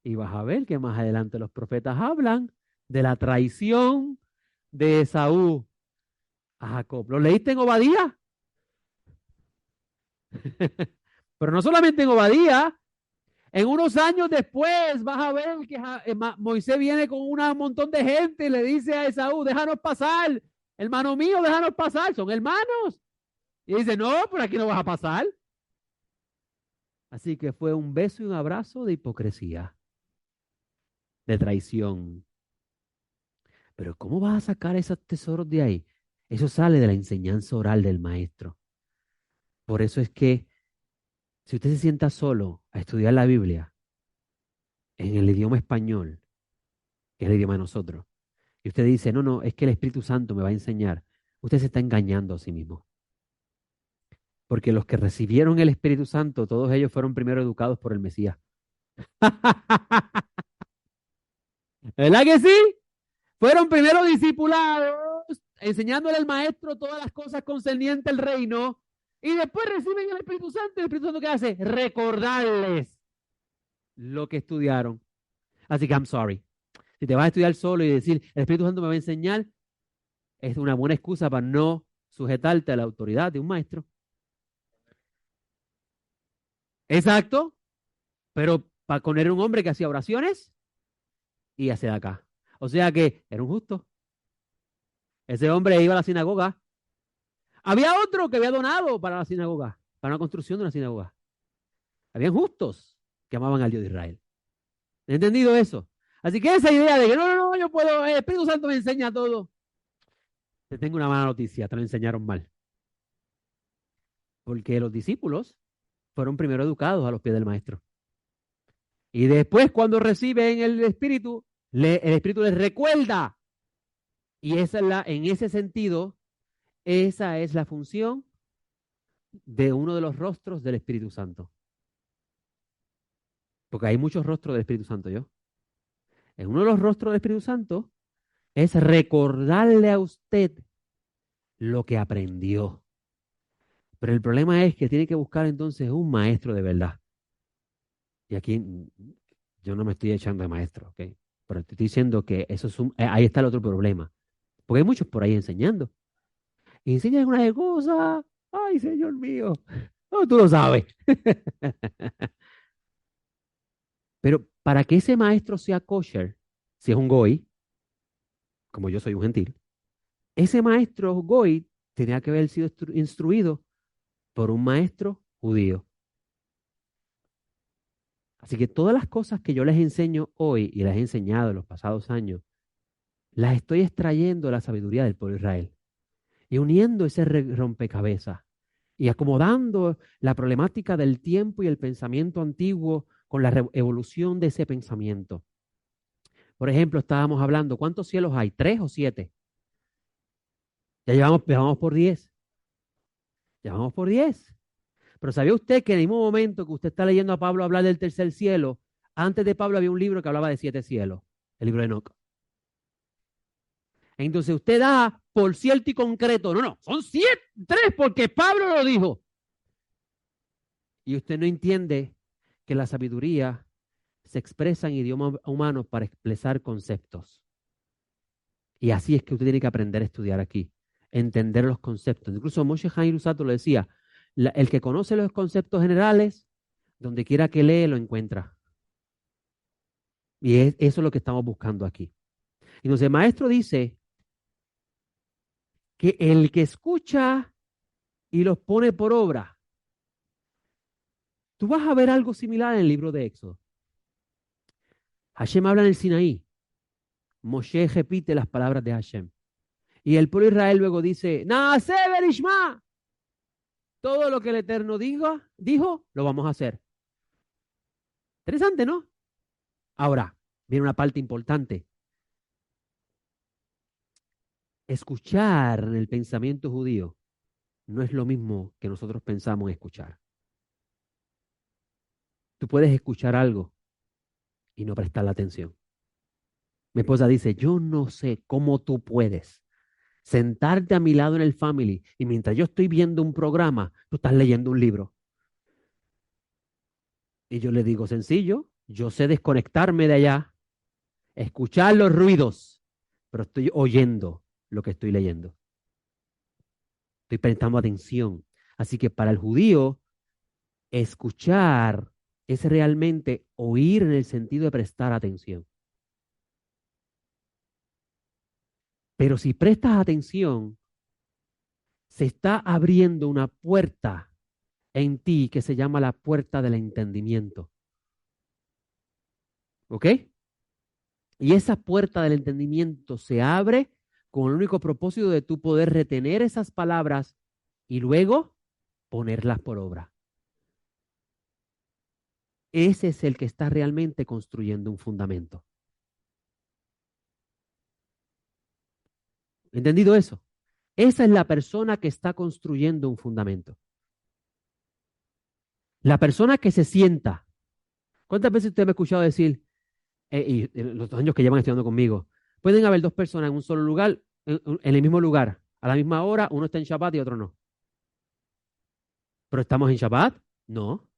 Speaker 1: Y vas a ver que más adelante los profetas hablan de la traición de Esaú a Jacob. ¿Lo leíste en Obadía? Pero no solamente en Obadía, en unos años después vas a ver que Moisés viene con un montón de gente y le dice a Esaú, déjanos pasar, hermano mío, déjanos pasar, son hermanos. Y dice, no, por aquí no vas a pasar. Así que fue un beso y un abrazo de hipocresía, de traición. Pero ¿cómo vas a sacar esos tesoros de ahí? Eso sale de la enseñanza oral del maestro. Por eso es que si usted se sienta solo a estudiar la Biblia en el idioma español, que es el idioma de nosotros, y usted dice, no, no, es que el Espíritu Santo me va a enseñar, usted se está engañando a sí mismo. Porque los que recibieron el Espíritu Santo, todos ellos fueron primero educados por el Mesías. ¿Verdad que sí? Fueron primero discipulados, enseñándole al maestro todas las cosas concernientes al reino, y después reciben el Espíritu Santo. ¿Y el Espíritu Santo qué hace? Recordarles lo que estudiaron. Así que I'm sorry. Si te vas a estudiar solo y decir, el Espíritu Santo me va a enseñar, es una buena excusa para no sujetarte a la autoridad de un maestro. Exacto, pero para con era un hombre que hacía oraciones y hacía de acá. O sea que era un justo. Ese hombre iba a la sinagoga. Había otro que había donado para la sinagoga, para la construcción de una sinagoga. Habían justos que amaban al Dios de Israel. ¿He entendido eso? Así que esa idea de que no, no, no, yo puedo, el Espíritu Santo me enseña todo. Te tengo una mala noticia, te lo enseñaron mal. Porque los discípulos fueron primero educados a los pies del maestro. Y después, cuando reciben el Espíritu, el Espíritu les recuerda. Y en ese sentido, esa es la función de uno de los rostros del Espíritu Santo. Porque hay muchos rostros del Espíritu Santo, yo. En uno de los rostros del Espíritu Santo es recordarle a usted lo que aprendió. Pero el problema es que tiene que buscar entonces un maestro de verdad. Y aquí yo no me estoy echando de maestro, ¿ok? Pero te estoy diciendo que eso es ahí está el otro problema. Porque hay muchos por ahí enseñando. Y enseñan una cosa. Ay, Señor mío. No, tú lo sabes. Pero para que ese maestro sea kosher, si es un goy, como yo soy un gentil, ese maestro goy tenía que haber sido instruido por un maestro judío. Así que todas las cosas que yo les enseño hoy y les he enseñado en los pasados años, las estoy extrayendo de la sabiduría del pueblo de Israel y uniendo ese rompecabezas y acomodando la problemática del tiempo y el pensamiento antiguo con la evolución de ese pensamiento. Por ejemplo, estábamos hablando, ¿cuántos cielos hay? ¿3 o 7? Ya llevamos por 10. Ya vamos por 10. Pero ¿sabía usted que en el mismo momento que usted está leyendo a Pablo hablar del tercer cielo, antes de Pablo había un libro que hablaba de 7 cielos, el libro de Enoch? Entonces usted da por cierto y concreto, no, son 3 porque Pablo lo dijo. Y usted no entiende que la sabiduría se expresa en idioma humano para expresar conceptos. Y así es que usted tiene que aprender a estudiar aquí, entender los conceptos. Incluso Moshe Haim Luzzatto lo decía, el que conoce los conceptos generales, donde quiera que lee, lo encuentra. Y eso es lo que estamos buscando aquí. Entonces el maestro dice que el que escucha y los pone por obra, tú vas a ver algo similar en el libro de Éxodo. Hashem habla en el Sinaí. Moshe repite las palabras de Hashem. Y el pueblo de Israel luego dice, Naaseh Berishma. Todo lo que el Eterno dijo, lo vamos a hacer. Interesante, ¿no? Ahora, viene una parte importante. Escuchar en el pensamiento judío no es lo mismo que nosotros pensamos en escuchar. Tú puedes escuchar algo y no prestar la atención. Mi esposa dice, yo no sé cómo tú puedes sentarte a mi lado en el family y mientras yo estoy viendo un programa, tú estás leyendo un libro. Y yo le digo, sencillo, yo sé desconectarme de allá, escuchar los ruidos, pero estoy oyendo lo que estoy leyendo. Estoy prestando atención. Así que para el judío, escuchar es realmente oír en el sentido de prestar atención. Pero si prestas atención, se está abriendo una puerta en ti que se llama la puerta del entendimiento. ¿Ok? Y esa puerta del entendimiento se abre con el único propósito de tú poder retener esas palabras y luego ponerlas por obra. Ese es el que está realmente construyendo un fundamento. ¿Entendido eso? Esa es la persona que está construyendo un fundamento. La persona que se sienta. ¿Cuántas veces usted me ha escuchado decir, y los años que llevan estudiando conmigo, pueden haber 2 personas en un solo lugar, en el mismo lugar, a la misma hora, uno está en Shabbat y otro no? ¿Pero estamos en Shabbat? No.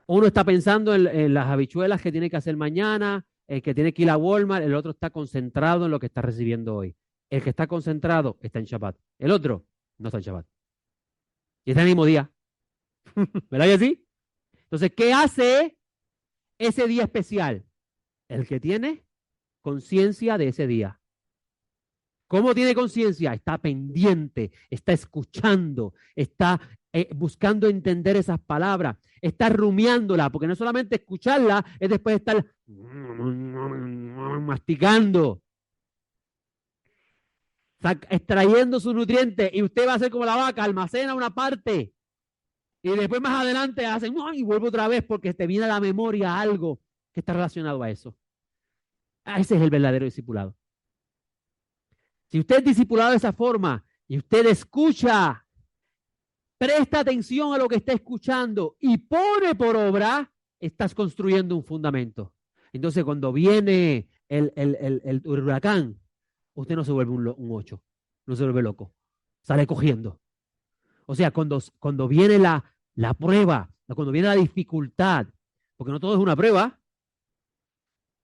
Speaker 1: Uno está pensando en las habichuelas que tiene que hacer mañana, el que tiene que ir a Walmart, el otro está concentrado en lo que está recibiendo hoy. El que está concentrado está en Shabbat. El otro no está en Shabbat. Y está en el mismo día. ¿Verdad que sí? Entonces, ¿qué hace ese día especial? El que tiene conciencia de ese día. ¿Cómo tiene conciencia? Está pendiente, está escuchando, está buscando entender esas palabras, está rumiándola, porque no solamente escucharla, es después estar masticando, extrayendo sus nutrientes, y usted va a ser como la vaca, almacena una parte, y después más adelante hacen y vuelve otra vez porque te viene a la memoria algo que está relacionado a eso. Ese es el verdadero discipulado. Si usted es discipulado de esa forma y usted escucha, presta atención a lo que está escuchando y pone por obra, estás construyendo un fundamento. Entonces, cuando viene el huracán, usted no se vuelve un 8, no se vuelve loco, sale cogiendo. O sea, cuando viene la prueba, cuando viene la dificultad, porque no todo es una prueba,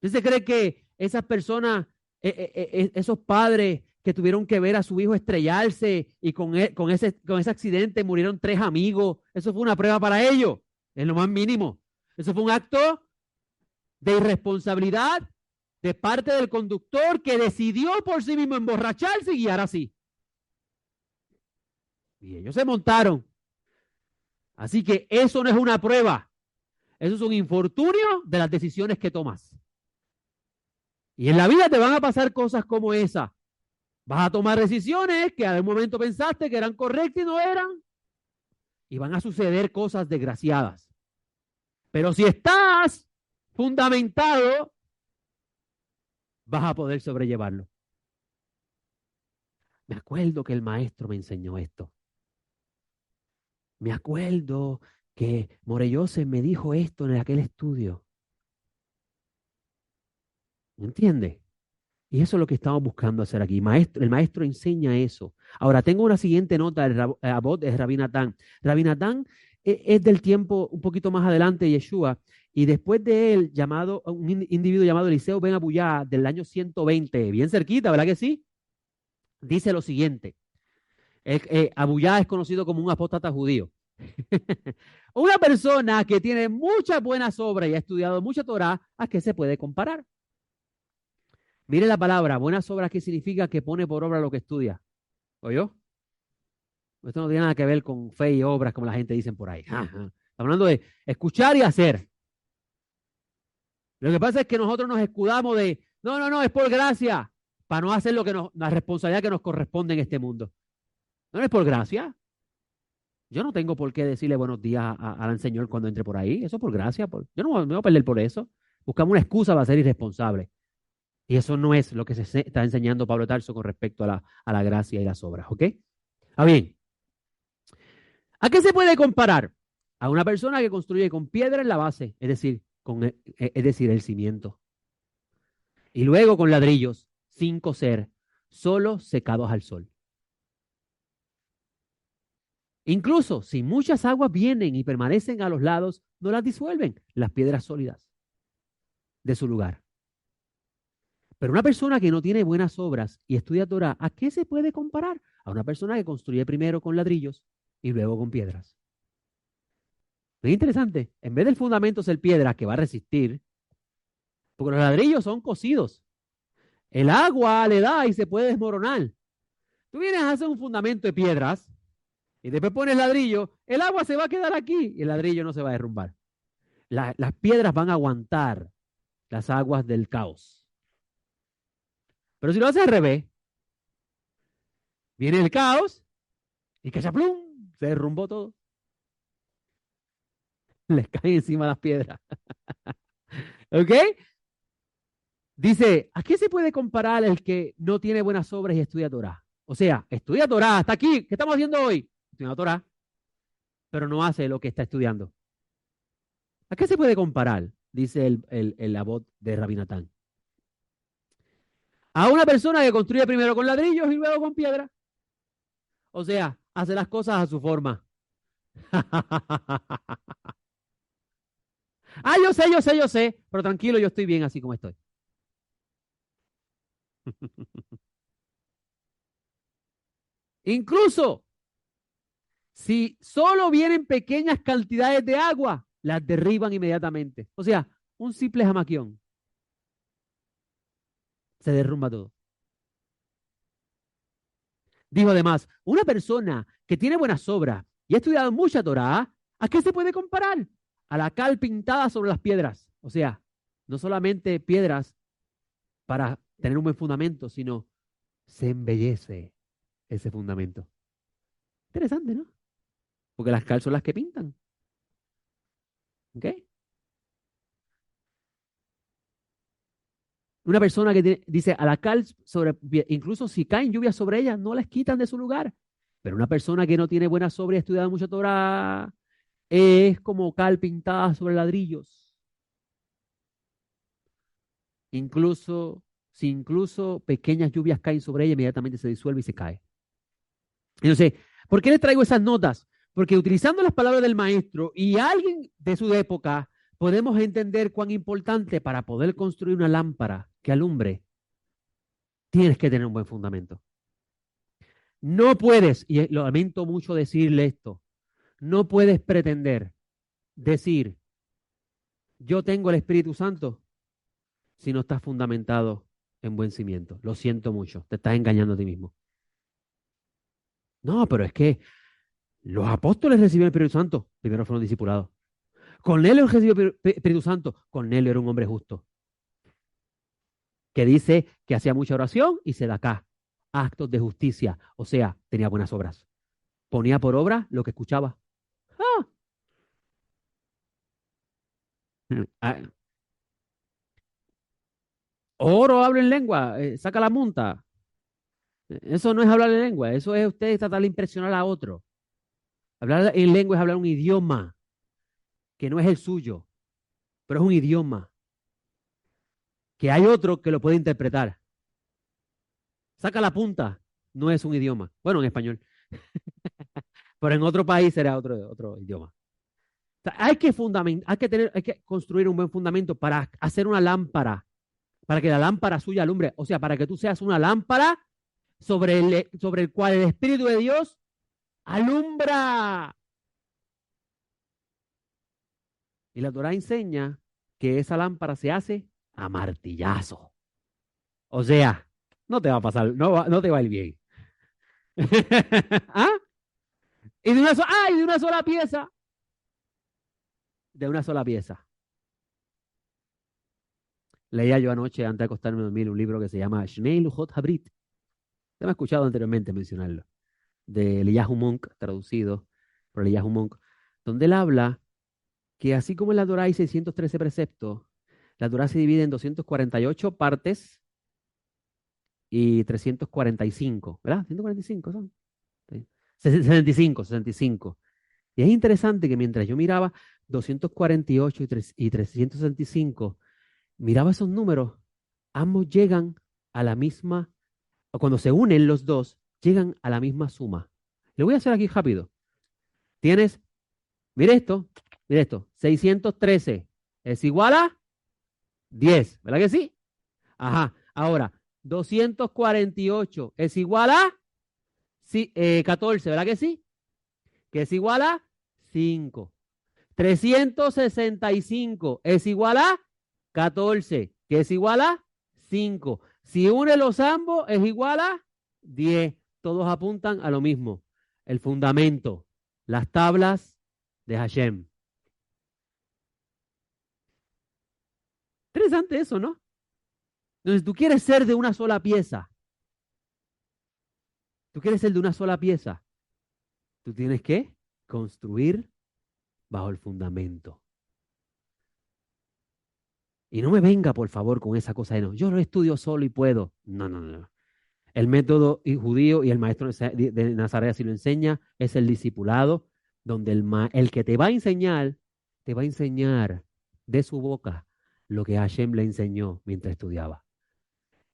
Speaker 1: ¿usted se cree que esas personas, esos padres que tuvieron que ver a su hijo estrellarse y con ese accidente murieron 3 amigos, eso fue una prueba para ellos, es lo más mínimo? Eso fue un acto de irresponsabilidad de parte del conductor que decidió por sí mismo emborracharse y guiar así. Y ellos se montaron. Así que eso no es una prueba, eso es un infortunio de las decisiones que tomas. Y en la vida te van a pasar cosas como esa. Vas a tomar decisiones que a un momento pensaste que eran correctas y no eran. Y van a suceder cosas desgraciadas. Pero si estás fundamentado, vas a poder sobrellevarlo. Me acuerdo que el maestro me enseñó esto. Me acuerdo que Morellose me dijo esto en aquel estudio. ¿Me entiendes? Y eso es lo que estamos buscando hacer aquí. El maestro enseña eso. Ahora, tengo una siguiente nota del Abot de Rabbi Natán. Rabbi Natán es del tiempo un poquito más adelante de Yeshua, y después de él, un individuo llamado Eliseo Ben Abuyá, del año 120, bien cerquita, ¿verdad que sí? Dice lo siguiente. Abuyá es conocido como un apóstata judío. Una persona que tiene muchas buenas obras y ha estudiado mucha Torah, ¿a qué se puede comparar? Mire la palabra, buenas obras, ¿qué significa? Que pone por obra lo que estudia. ¿Oyó? Esto no tiene nada que ver con fe y obras, como la gente dice por ahí. Ajá. Estamos hablando de escuchar y hacer. Lo que pasa es que nosotros nos escudamos de, no, no, no, es por gracia, para no hacer la responsabilidad que nos corresponde en este mundo. No es por gracia. Yo no tengo por qué decirle buenos días al Señor cuando entre por ahí. Eso es por gracia. Yo no me voy a perder por eso. Buscamos una excusa para ser irresponsable. Y eso no es lo que se está enseñando Pablo Tarso con respecto a la gracia y las obras. ¿Ok? Ah, bien. ¿A qué se puede comparar? A una persona que construye con piedra en la base, es decir, el cimiento. Y luego con ladrillos, sin cocer, solo secados al sol. Incluso si muchas aguas vienen y permanecen a los lados, no las disuelven las piedras sólidas de su lugar. Pero una persona que no tiene buenas obras y estudia Torah, ¿a qué se puede comparar? A una persona que construye primero con ladrillos y luego con piedras. Es interesante. En vez del fundamento ser piedra que va a resistir, porque los ladrillos son cocidos. El agua le da y se puede desmoronar. Tú vienes a hacer un fundamento de piedras y después pones ladrillo, el agua se va a quedar aquí y el ladrillo no se va a derrumbar. Las piedras van a aguantar las aguas del caos. Pero si lo haces al revés, viene el caos y cachaplum, se derrumbó todo. Les caen encima las piedras. ¿Ok? Dice, ¿a qué se puede comparar el que no tiene buenas obras y estudia Torah? O sea, estudia Torah, hasta aquí. ¿Qué estamos haciendo hoy? Estudiando Torah, pero no hace lo que está estudiando. ¿A qué se puede comparar? Dice el Abot de Rabbi Natán. A una persona que construye primero con ladrillos y luego con piedra. O sea, hace las cosas a su forma. Ah, yo sé, pero tranquilo, yo estoy bien así como estoy. Incluso si solo vienen pequeñas cantidades de agua, las derriban inmediatamente. O sea, un simple jamaquión se derrumba todo. Dijo además, una persona que tiene buenas obras y ha estudiado mucha Torah, ¿a qué se puede comparar? A la cal pintada sobre las piedras. O sea, no solamente piedras para tener un buen fundamento, sino se embellece ese fundamento. Interesante, ¿no? Porque las cal son las que pintan. ¿Ok? Una persona que dice a la cal, incluso si caen lluvias sobre ella, no las quitan de su lugar. Pero una persona que no tiene buena sobra y ha estudiado mucho Torah es como cal pintada sobre ladrillos. Si incluso pequeñas lluvias caen sobre ella, inmediatamente se disuelve y se cae. Entonces, ¿por qué les traigo esas notas? Porque utilizando las palabras del maestro y alguien de su época, podemos entender cuán importante para poder construir una lámpara que alumbre, tienes que tener un buen fundamento. No puedes, y lo lamento mucho decirle esto, no puedes pretender decir, yo tengo el Espíritu Santo si no estás fundamentado en buen cimiento. Lo siento mucho, te estás engañando a ti mismo. No, pero es que los apóstoles recibieron el Espíritu Santo, primero fueron discipulados. Cornelio recibió el Espíritu Santo, Cornelio era un hombre justo, que dice que hacía mucha oración y se da acá, actos de justicia, o sea, tenía buenas obras. Ponía por obra lo que escuchaba. Ah, ah, oro habla en lengua, saca la munta. Eso no es hablar en lengua, eso es usted tratar de impresionar a otro. Hablar en lengua es hablar un idioma que no es el suyo, pero es un idioma que hay otro que lo puede interpretar. Saca la punta, no es un idioma. Bueno, en español, pero en otro país será otro idioma. O sea, hay que construir un buen fundamento para hacer una lámpara, para que la lámpara suya alumbre. O sea, para que tú seas una lámpara sobre el cual el Espíritu de Dios alumbra. Y la Torah enseña que esa lámpara se hace a martillazo. O sea, no te va a pasar, no te va a ir bien. ¿Ah? Y de una sola pieza. De una sola pieza. Leía yo anoche, antes de acostarme a dormir, un libro que se llama Shnei Luchot Habrit. Te me he escuchado anteriormente mencionarlo. De Eliyahu Monk, traducido por Eliyahu Monk, donde él habla que así como en la Torah hay 613 preceptos, la Torah se divide en 248 partes y 345, ¿verdad? 145 son. Sí. 65, 65. Y es interesante que mientras yo miraba 248 y 365, miraba esos números, ambos llegan a la misma, o cuando se unen los dos, llegan a la misma suma. Le voy a hacer aquí rápido. Tienes, mire esto, 613 es igual a 10, ¿verdad que sí? Ajá, ahora, 248 es igual a 14, ¿verdad que sí? Que es igual a 5. 365 es igual a 14, que es igual a 5. Si une los ambos es igual a 10. Todos apuntan a lo mismo. El fundamento, las tablas de Hashem. Interesante eso, ¿no? Entonces tú quieres ser de una sola pieza. Tú quieres ser de una sola pieza. Tú tienes que construir bajo el fundamento. Y no me venga, por favor, con esa cosa de no, yo lo estudio solo y puedo. No, no, no. El método judío y el maestro de Nazaret así lo enseña, es el discipulado, donde el que te va a enseñar de su boca lo que Hashem le enseñó mientras estudiaba.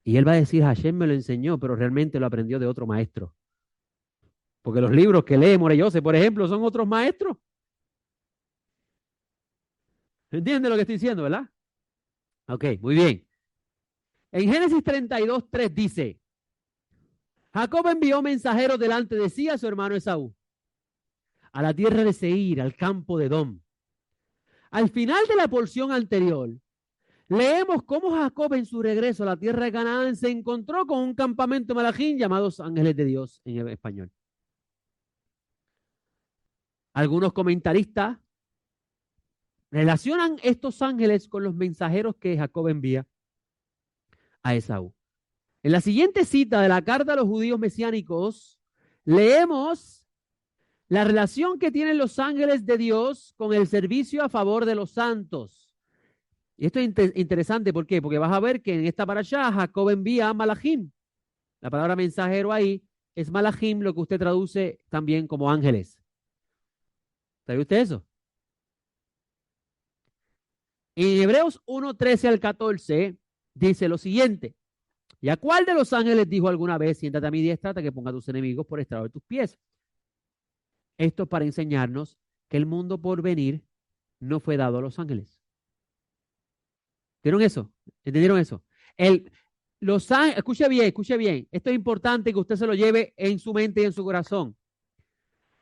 Speaker 1: Y él va a decir, Hashem me lo enseñó, pero realmente lo aprendió de otro maestro. Porque los libros que lee Morellose, por ejemplo, son otros maestros. ¿Entiendes lo que estoy diciendo, verdad? Ok, muy bien. En Génesis 32:3 dice, Jacob envió mensajeros delante de sí a su hermano Esaú, a la tierra de Seir, al campo de Edom. Al final de la porción anterior, leemos cómo Jacob en su regreso a la tierra de Canaán se encontró con un campamento malajín llamados ángeles de Dios en el español. Algunos comentaristas relacionan estos ángeles con los mensajeros que Jacob envía a Esaú. En la siguiente cita de la carta a los judíos mesiánicos, leemos la relación que tienen los ángeles de Dios con el servicio a favor de los santos. Y esto es interesante, ¿por qué? Porque vas a ver que en esta parashá Jacob envía a Malachim. La palabra mensajero ahí es Malachim, lo que usted traduce también como ángeles. ¿Sabe usted eso? En Hebreos 1:13 al 14 dice lo siguiente. ¿Y a cuál de los ángeles dijo alguna vez, siéntate a mi diestra hasta que ponga a tus enemigos por estrado de tus pies? Esto es para enseñarnos que el mundo por venir no fue dado a los ángeles. ¿Vieron eso? ¿Entendieron eso? Escuche bien. Esto es importante que usted se lo lleve en su mente y en su corazón.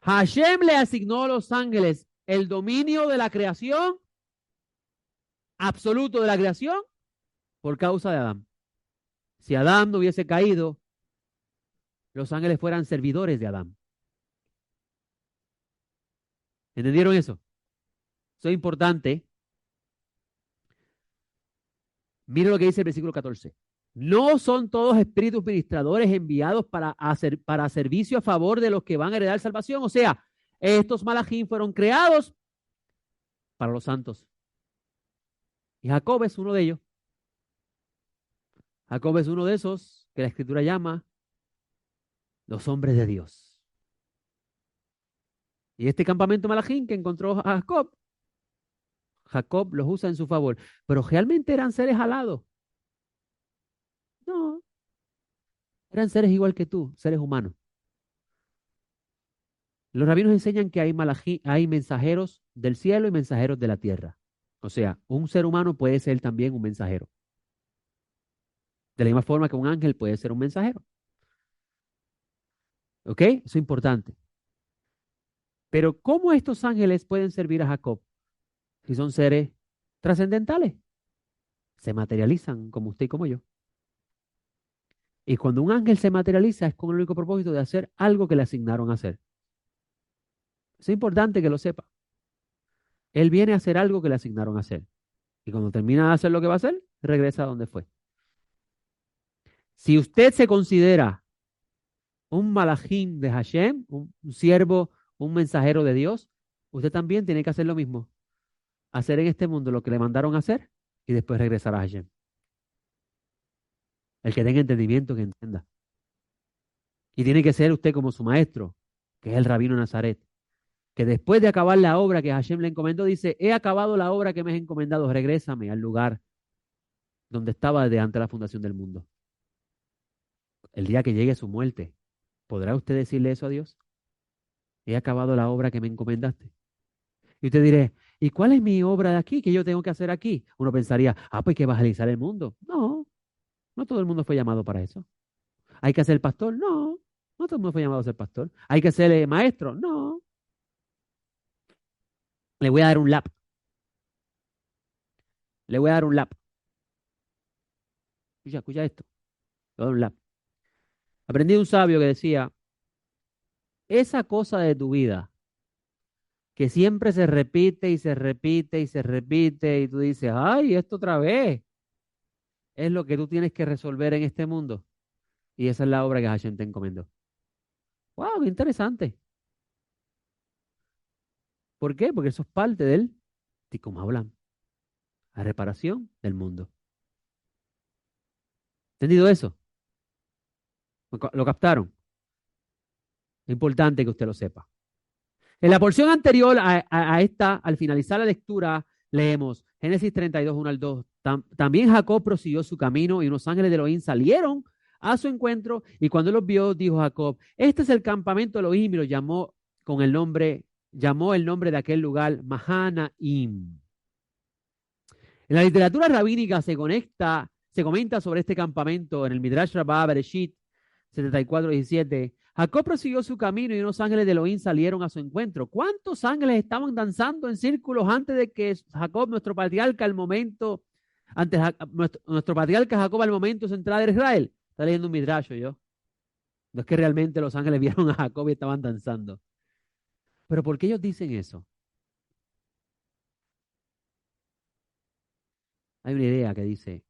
Speaker 1: Hashem le asignó a los ángeles el dominio de la creación, absoluto de la creación, por causa de Adán. Si Adán no hubiese caído, los ángeles fueran servidores de Adán. ¿Entendieron eso? Eso es importante. Mire lo que dice el versículo 14. No son todos espíritus ministradores enviados para servicio a favor de los que van a heredar salvación. O sea, estos malachim fueron creados para los santos. Y Jacob es uno de ellos. Jacob es uno de esos que la escritura llama los hombres de Dios. Y este campamento Malachim que encontró a Jacob, Jacob los usa en su favor. Pero realmente eran seres alados. No, eran seres igual que tú, seres humanos. Los rabinos enseñan que hay mensajeros del cielo y mensajeros de la tierra. O sea, un ser humano puede ser también un mensajero. De la misma forma que un ángel puede ser un mensajero. ¿Ok? Eso es importante. Pero ¿cómo estos ángeles pueden servir a Jacob si son seres trascendentales? Se materializan como usted y como yo. Y cuando un ángel se materializa es con el único propósito de hacer algo que le asignaron a hacer. Es importante que lo sepa. Él viene a hacer algo que le asignaron a hacer. Y cuando termina de hacer lo que va a hacer, regresa a donde fue. Si usted se considera un malachim de Hashem, un siervo, un mensajero de Dios, usted también tiene que hacer lo mismo. Hacer en este mundo lo que le mandaron a hacer y después regresar a Hashem. El que tenga entendimiento, que entienda. Y tiene que ser usted como su maestro, que es el rabino Nazaret, que después de acabar la obra que Hashem le encomendó, dice, he acabado la obra que me has encomendado, regrésame al lugar donde estaba desde antes de la fundación del mundo. El día que llegue su muerte, ¿podrá usted decirle eso a Dios? He acabado la obra que me encomendaste. Y usted diré, ¿y cuál es mi obra de aquí? ¿Qué yo tengo que hacer aquí? Uno pensaría, pues hay que evangelizar el mundo. No, no todo el mundo fue llamado para eso. ¿Hay que ser pastor? No, no todo el mundo fue llamado a ser pastor. ¿Hay que ser maestro? No. Le voy a dar un lap. Le voy a dar un lap. Escucha, escucha esto. Le voy a dar un lap. Aprendí de un sabio que decía, esa cosa de tu vida que siempre se repite y se repite y se repite y tú dices, ay, esto otra vez, es lo que tú tienes que resolver en este mundo. Y esa es la obra que Hashem te encomendó. Wow, qué interesante. ¿Por qué? Porque eso es parte del Tikkun Olam, la reparación del mundo. ¿Entendido eso? ¿Lo captaron? Es importante que usted lo sepa. En la porción anterior a esta, al finalizar la lectura, leemos Génesis 32, 1 al 2. También Jacob prosiguió su camino y unos ángeles de Elohim salieron a su encuentro y cuando los vio, dijo Jacob, este es el campamento de Elohim y lo llamó el nombre de aquel lugar Mahanaim. En la literatura rabínica se comenta sobre este campamento en el Midrash Rabbah Bereshit 74:17. Jacob prosiguió su camino y unos ángeles de Elohim salieron a su encuentro. ¿Cuántos ángeles estaban danzando en círculos antes de que Jacob, nuestro patriarca, nuestro patriarca Jacob al momento central de Israel? Está leyendo un Midrash yo. No es que realmente los ángeles vieron a Jacob y estaban danzando. Pero ¿por qué ellos dicen eso? Hay una idea que dice,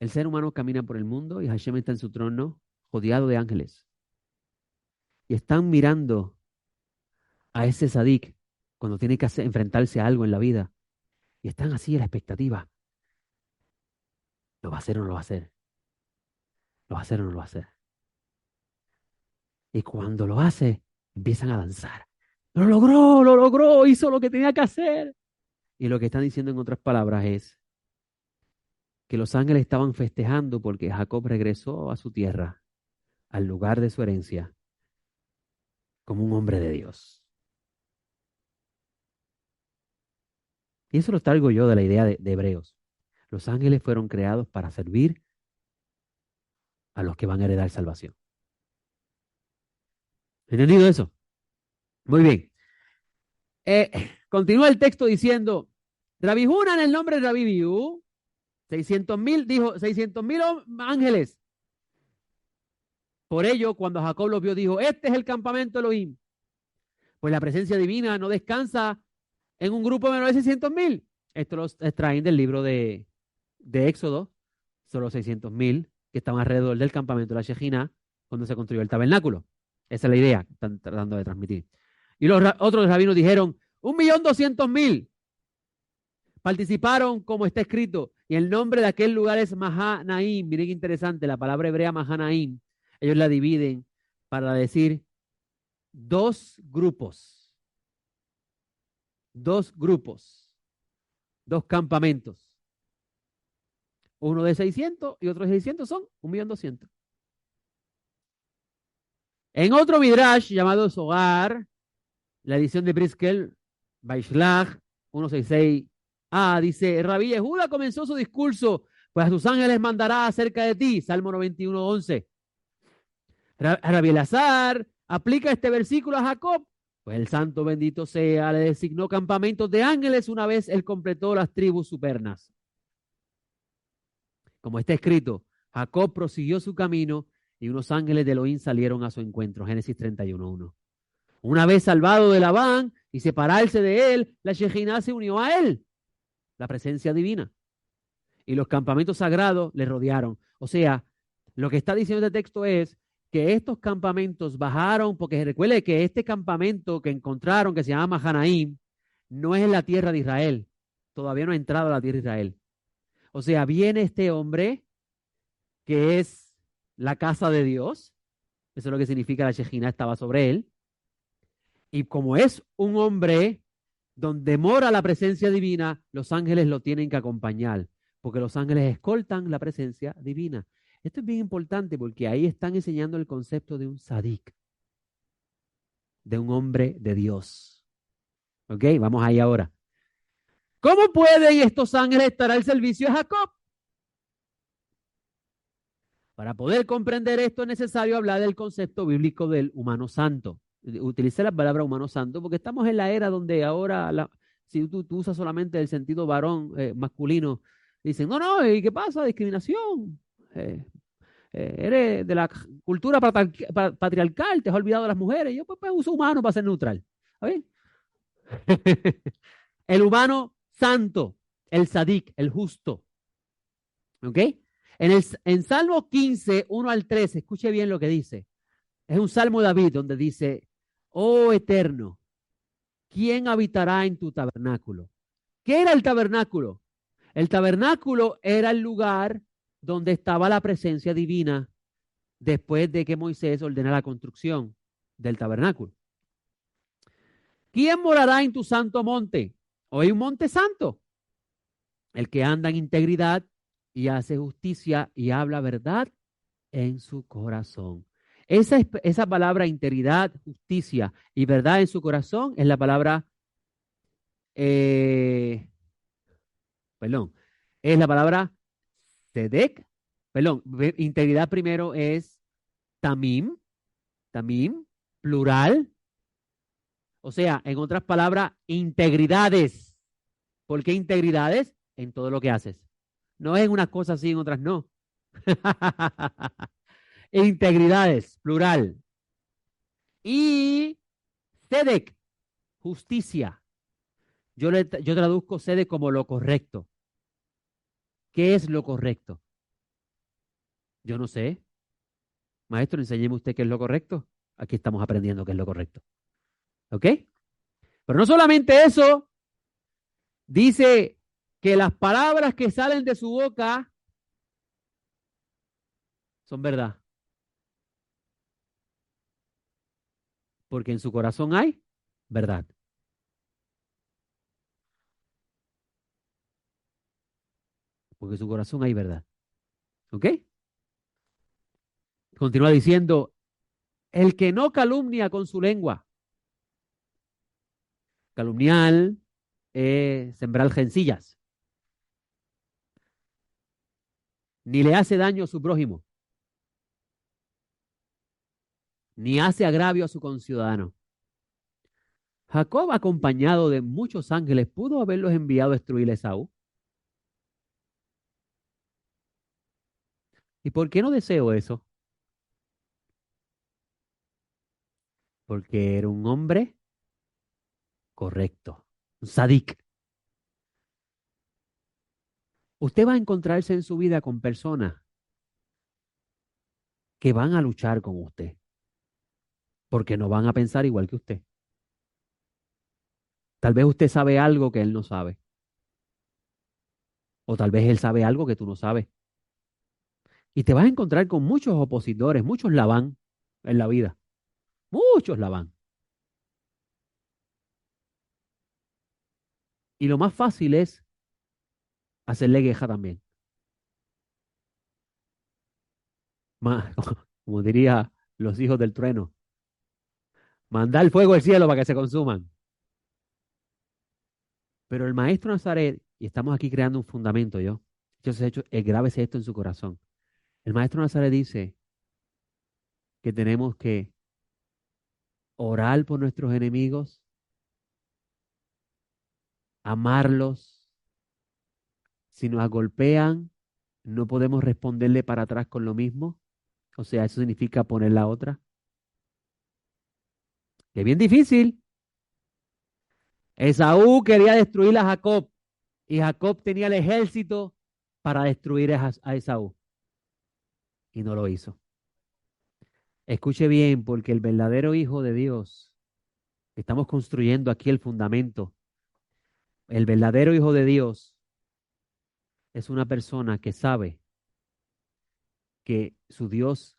Speaker 1: el ser humano camina por el mundo y Hashem está en su trono, rodeado de ángeles. Y están mirando a ese sadik cuando tiene que enfrentarse a algo en la vida. Y están así a la expectativa. ¿Lo va a hacer o no lo va a hacer? ¿Lo va a hacer o no lo va a hacer? Y cuando lo hace, empiezan a danzar. Lo logró, hizo lo que tenía que hacer. Y lo que están diciendo en otras palabras es que los ángeles estaban festejando porque Jacob regresó a su tierra, al lugar de su herencia, como un hombre de Dios. Y eso lo traigo yo de la idea de Hebreos. Los ángeles fueron creados para servir a los que van a heredar salvación. ¿Entendido eso? Muy bien. Continúa el texto diciendo, Rabbi Huna en el nombre de Rabbi Biú, 600,000, dijo, 600,000 ángeles. Por ello, cuando Jacob los vio, dijo, este es el campamento Elohim. Pues la presencia divina no descansa en un grupo menor de 600,000. Esto lo extraen del libro de Éxodo, son los 600,000 que estaban alrededor del campamento de la Shejina cuando se construyó el tabernáculo. Esa es la idea que están tratando de transmitir. Y los otros rabinos dijeron, 1,200,000 participaron como está escrito. Y el nombre de aquel lugar es Mahanaim. Miren qué interesante, la palabra hebrea Mahanaim. Ellos la dividen para decir dos grupos, dos grupos, dos campamentos. Uno de 600 y otro de 600 son 1.200.000. En otro Midrash llamado Sogar, la edición de Briskel, Baishlach 166a, dice, Rabí Yehuda comenzó su discurso, pues a sus ángeles mandará acerca de ti, Salmo 91:11. Rabí Elazar aplica este versículo a Jacob, pues el santo bendito sea, le designó campamentos de ángeles una vez él completó las tribus supernas. Como está escrito, Jacob prosiguió su camino y unos ángeles de Elohim salieron a su encuentro. Génesis 31:1. Una vez salvado de Labán y separarse de él, la Shejinah se unió a él, la presencia divina. Y los campamentos sagrados le rodearon. O sea, lo que está diciendo este texto es que estos campamentos bajaron, porque recuerde que este campamento que encontraron, que se llama Mahanaim, no es en la tierra de Israel. Todavía no ha entrado a la tierra de Israel. O sea, viene este hombre que es la casa de Dios. Eso es lo que significa la Shejinah estaba sobre él. Y como es un hombre donde mora la presencia divina, los ángeles lo tienen que acompañar, porque los ángeles escoltan la presencia divina. Esto es bien importante porque ahí están enseñando el concepto de un sadik, de un hombre de Dios. ¿Ok? Vamos ahí ahora. ¿Cómo pueden estos ángeles estar al servicio de Jacob? Para poder comprender esto es necesario hablar del concepto bíblico del humano santo. Utilicé la palabra humano santo porque estamos en la era donde ahora, si tú usas solamente el sentido varón masculino, dicen, no, no, ¿y qué pasa? Discriminación. Eres de la cultura patriarcal, te has olvidado de las mujeres. Yo pues uso humano para ser neutral. ¿Está El humano santo, el sadik, el justo. ¿Ok? En Salmo 15, 1 al 13, escuche bien lo que dice. Es un salmo de David donde dice, oh eterno, ¿quién habitará en tu tabernáculo? ¿Qué era el tabernáculo? El tabernáculo era el lugar donde estaba la presencia divina después de que Moisés ordenara la construcción del tabernáculo. ¿Quién morará en tu santo monte? Hoy hay un monte santo. El que anda en integridad y hace justicia y habla verdad en su corazón. Esa palabra integridad, justicia y verdad en su corazón es la palabra, eh, perdón, es la palabra Sedek, perdón, integridad primero es tamim, tamim, plural, o sea, en otras palabras, integridades. ¿Por qué integridades? En todo lo que haces. No es en unas cosas sí, en otras no. Integridades, plural. Y Sedek, justicia. Yo traduzco Sedek como lo correcto. ¿Qué es lo correcto? Yo no sé. Maestro, enséñeme usted qué es lo correcto. Aquí estamos aprendiendo qué es lo correcto. ¿Ok? Pero no solamente eso, dice que las palabras que salen de su boca son verdad. Porque en su corazón hay verdad. Porque en su corazón hay verdad. ¿Ok? Continúa diciendo, el que no calumnia con su lengua. Calumniar es sembrar rencillas. Ni le hace daño a su prójimo. Ni hace agravio a su conciudadano. Jacob, acompañado de muchos ángeles, pudo haberlos enviado a destruir a Esaú. ¿Y por qué no deseo eso? Porque era un hombre correcto, un sadik. Usted va a encontrarse en su vida con personas que van a luchar con usted, porque no van a pensar igual que usted. Tal vez usted sabe algo que él no sabe, o tal vez él sabe algo que tú no sabes. Y te vas a encontrar con muchos opositores, muchos Labán en la vida, muchos Labán. Y lo más fácil es hacerle queja también. Como diría los hijos del trueno, mandar el fuego del cielo para que se consuman. Pero el maestro Nazaret, y estamos aquí creando un fundamento, grábese esto en su corazón. El maestro Nazaret dice que tenemos que orar por nuestros enemigos, amarlos. Si nos golpean, no podemos responderle para atrás con lo mismo. O sea, eso significa poner la otra. Que es bien difícil. Esaú quería destruir a Jacob y Jacob tenía el ejército para destruir a Esaú y no lo hizo. Escuche bien, porque el verdadero hijo de Dios, estamos construyendo aquí el fundamento, el verdadero hijo de Dios es una persona que sabe que su Dios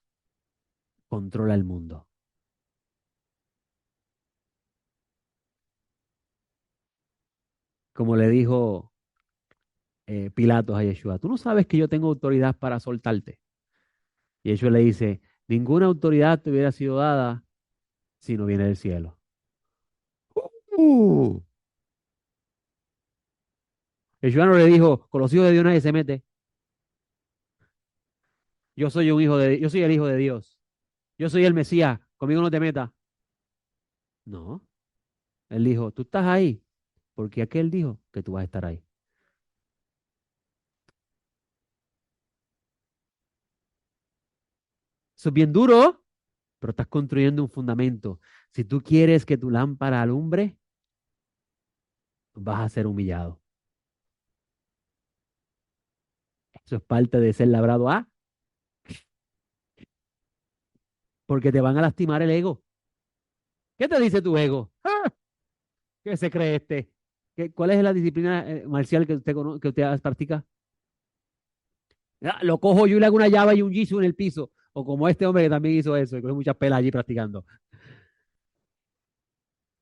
Speaker 1: controla el mundo. Como le dijo Pilatos a Yeshua, tú no sabes que yo tengo autoridad para soltarte. Y Yeshua le dice, ninguna autoridad te hubiera sido dada si no viene del cielo. Uh. Yeshua no le dijo, con los hijos de Dios nadie se mete. Yo soy el hijo de Dios. Yo soy el Mesías, conmigo no te metas. No, él dijo, tú estás ahí, porque aquel dijo que tú vas a estar ahí. Eso es bien duro, pero estás construyendo un fundamento. Si tú quieres que tu lámpara alumbre, vas a ser humillado. Eso es parte de ser labrado A, porque te van a lastimar el ego. ¿Qué te dice tu ego? ¡Ah! ¿Qué se cree este? ¿Cuál es la disciplina marcial que usted practica? Ah, lo cojo yo y le hago una llave y un jitsu en el piso. O como este hombre que también hizo eso y cogió muchas pelas allí practicando.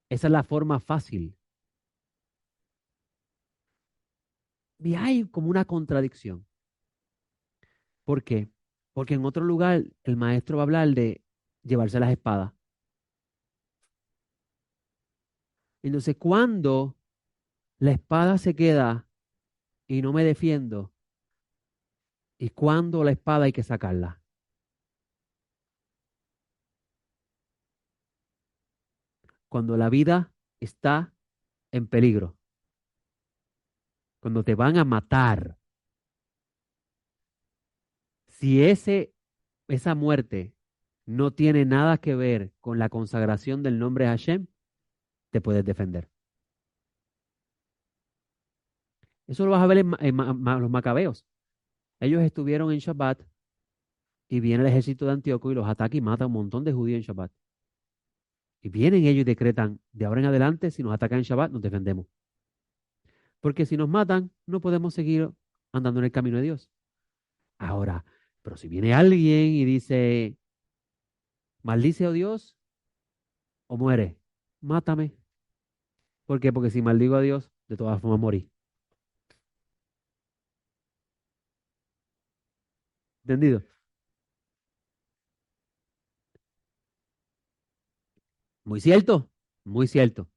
Speaker 1: Esa es la forma fácil. Y hay como una contradicción. ¿Por qué? Porque en otro lugar el maestro va a hablar de llevarse las espadas. Entonces, cuando la espada se queda y no me defiendo, y cuando la espada hay que sacarla, cuando la vida está en peligro, cuando te van a matar, si esa muerte no tiene nada que ver con la consagración del nombre de Hashem, te puedes defender. Eso lo vas a ver en los macabeos. Ellos estuvieron en Shabbat y viene el ejército de Antíoco y los ataca y mata a un montón de judíos en Shabbat. Y vienen ellos y decretan, de ahora en adelante, si nos atacan en Shabbat, nos defendemos. Porque si nos matan, no podemos seguir andando en el camino de Dios. Ahora, pero si viene alguien y dice, maldice a Dios o muere, mátame. ¿Por qué? Porque si maldigo a Dios, de todas formas morí. ¿Entendido? Muy cierto, muy cierto.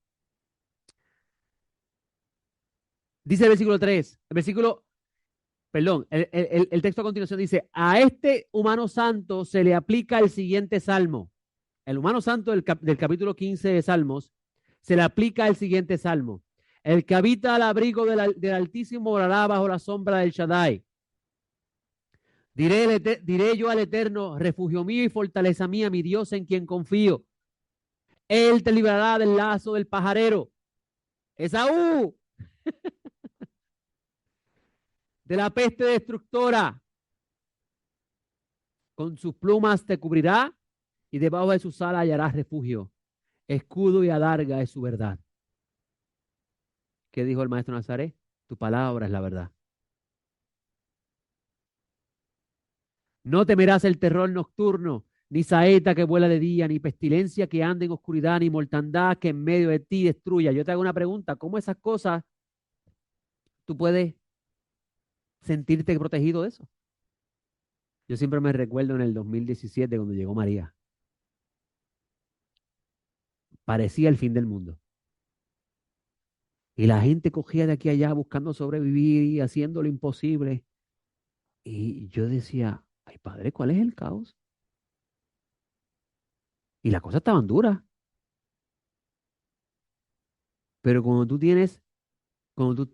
Speaker 1: Dice el versículo 3, perdón, el texto a continuación dice, a este humano santo se le aplica el siguiente salmo. El humano santo del capítulo 15 de Salmos, se le aplica el siguiente salmo. El que habita al abrigo del Altísimo morará bajo la sombra del Shaddai. Diré yo al Eterno, refugio mío y fortaleza mía, mi Dios en quien confío. Él te librará del lazo del pajarero. Esaú, de la peste destructora. Con sus plumas te cubrirá y debajo de sus alas hallarás refugio. Escudo y adarga es su verdad. ¿Qué dijo el maestro Nazaret? Tu palabra es la verdad. No temerás el terror nocturno, ni saeta que vuela de día, ni pestilencia que ande en oscuridad, ni mortandad que en medio de ti destruya. Yo te hago una pregunta, ¿cómo esas cosas tú puedes sentirte protegido de eso? Yo siempre me recuerdo en el 2017 cuando llegó María. Parecía el fin del mundo. Y la gente cogía de aquí a allá buscando sobrevivir y haciendo lo imposible. Y yo decía, ay padre, ¿cuál es el caos? Y las cosas estaban duras. Pero cuando tú tienes, cuando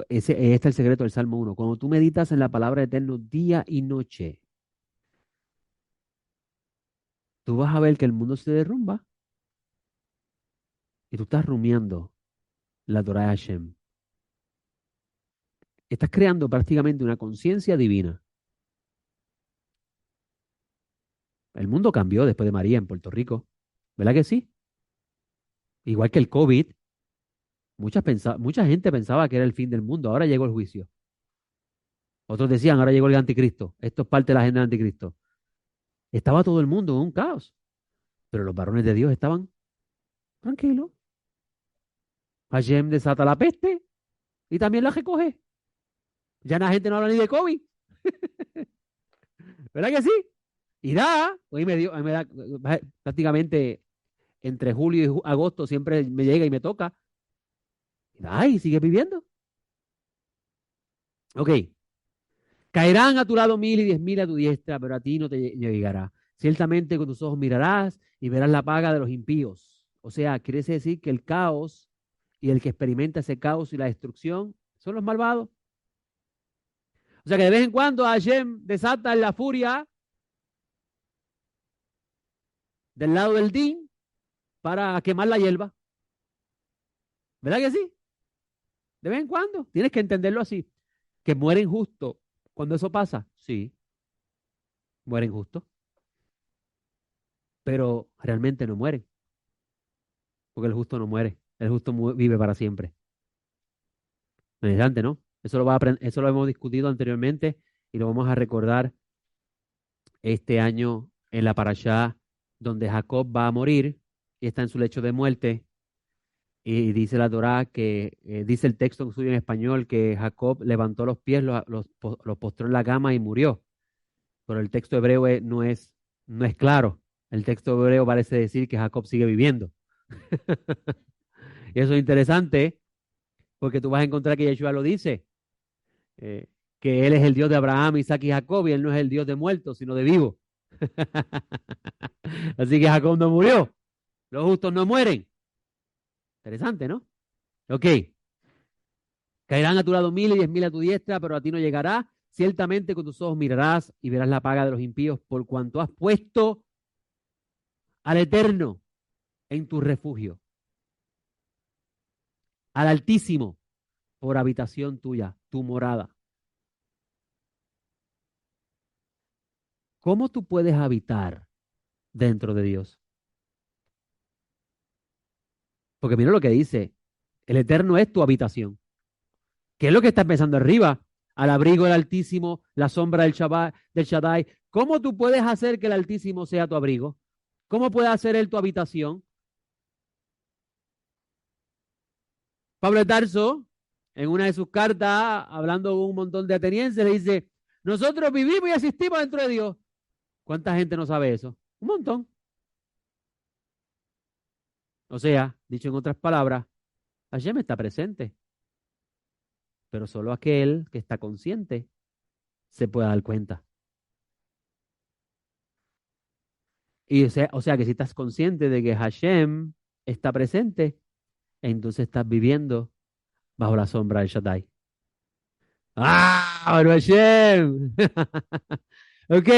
Speaker 1: ese está el secreto del Salmo 1. Cuando tú meditas en la palabra de eterno día y noche, tú vas a ver que el mundo se derrumba y tú estás rumiando la Torah de Hashem. Estás creando prácticamente una conciencia divina. El mundo cambió después de María en Puerto Rico. ¿Verdad que sí? Igual que el COVID, mucha gente pensaba que era el fin del mundo. Ahora llegó el juicio. Otros decían, ahora llegó el anticristo. Esto es parte de la agenda del anticristo. Estaba todo el mundo en un caos, pero los varones de Dios estaban tranquilos. Hashem desata la peste y también la recoge. Ya la gente no habla ni de COVID. ¿Verdad que sí? Y da, hoy me da prácticamente entre julio y agosto siempre me llega y me toca. Y da, y sigue viviendo. Ok. Caerán a tu lado 1000 y 10.000 a tu diestra, pero a ti no te llegará. Ciertamente con tus ojos mirarás y verás la paga de los impíos. O sea, quiere decir que el caos y el que experimenta ese caos y la destrucción son los malvados. O sea que de vez en cuando Hashem desata la furia del lado del Din para quemar la hierba. ¿Verdad que sí? De vez en cuando. Tienes que entenderlo así. Que mueren justo. Cuando eso pasa, sí, mueren justo. Pero realmente no mueren. Porque el justo no muere. El justo vive para siempre. Interesante, ¿no? Eso lo hemos discutido anteriormente y lo vamos a recordar este año en la parashá donde Jacob va a morir y está en su lecho de muerte. Y dice la Torá que, dice el texto suyo en español, que Jacob levantó los pies, los postró en la cama y murió. Pero el texto hebreo no es claro. El texto hebreo parece decir que Jacob sigue viviendo. Y eso es interesante porque tú vas a encontrar que Yeshua lo dice, eh, que él es el Dios de Abraham, Isaac y Jacob y él no es el Dios de muertos, sino de vivos. Así que Jacob no murió. Los justos no mueren. Interesante, ¿no? Ok. Caerán a tu lado 1000 y 10.000 a tu diestra, pero a ti no llegará. Ciertamente con tus ojos mirarás y verás la paga de los impíos por cuanto has puesto al Eterno en tu refugio, al Altísimo por habitación tuya, tu morada. ¿Cómo tú puedes habitar dentro de Dios? Porque mira lo que dice, el Eterno es tu habitación. ¿Qué es lo que está pensando arriba? Al abrigo del Altísimo, la sombra del Shaddai. ¿Cómo tú puedes hacer que el Altísimo sea tu abrigo? ¿Cómo puede hacer él tu habitación? Pablo de Tarso, en una de sus cartas, hablando con un montón de atenienses, le dice, nosotros vivimos y asistimos dentro de Dios. ¿Cuánta gente no sabe eso? Un montón. O sea, dicho en otras palabras, Hashem está presente, pero solo aquel que está consciente se puede dar cuenta. Y o sea que si estás consciente de que Hashem está presente, entonces estás viviendo bajo la sombra del Shaddai. ¡Ah! Baruch Hashem. Ok,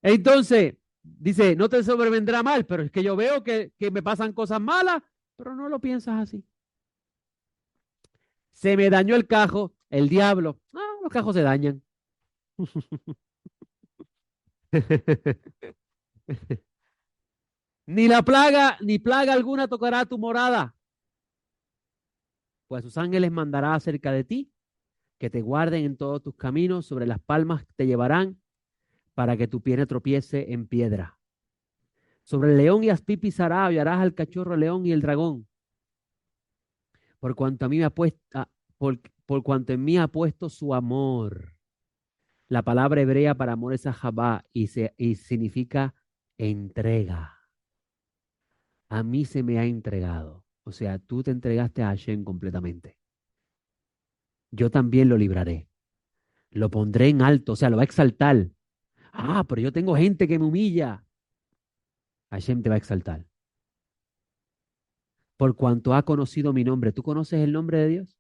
Speaker 1: entonces dice, no te sobrevendrá mal, pero es que yo veo que me pasan cosas malas, pero no lo piensas así. Se me dañó el cajo, el diablo. Ah, los cajos se dañan. Ni la plaga, ni plaga alguna tocará tu morada, pues sus ángeles mandará acerca de ti, que te guarden en todos tus caminos, sobre las palmas te llevarán, para que tu pie no tropiece en piedra. Sobre el león y aspi pisará, hollarás al cachorro león y el dragón, por cuanto a mí me ha puesto, por cuanto en mí ha puesto su amor. La palabra hebrea para amor es ahabá y significa entrega. A mí se me ha entregado. O sea, tú te entregaste a Hashem completamente. Yo también lo libraré. Lo pondré en alto, o sea, lo va a exaltar. Ah, pero yo tengo gente que me humilla. Hashem te va a exaltar. Por cuanto ha conocido mi nombre. ¿Tú conoces el nombre de Dios?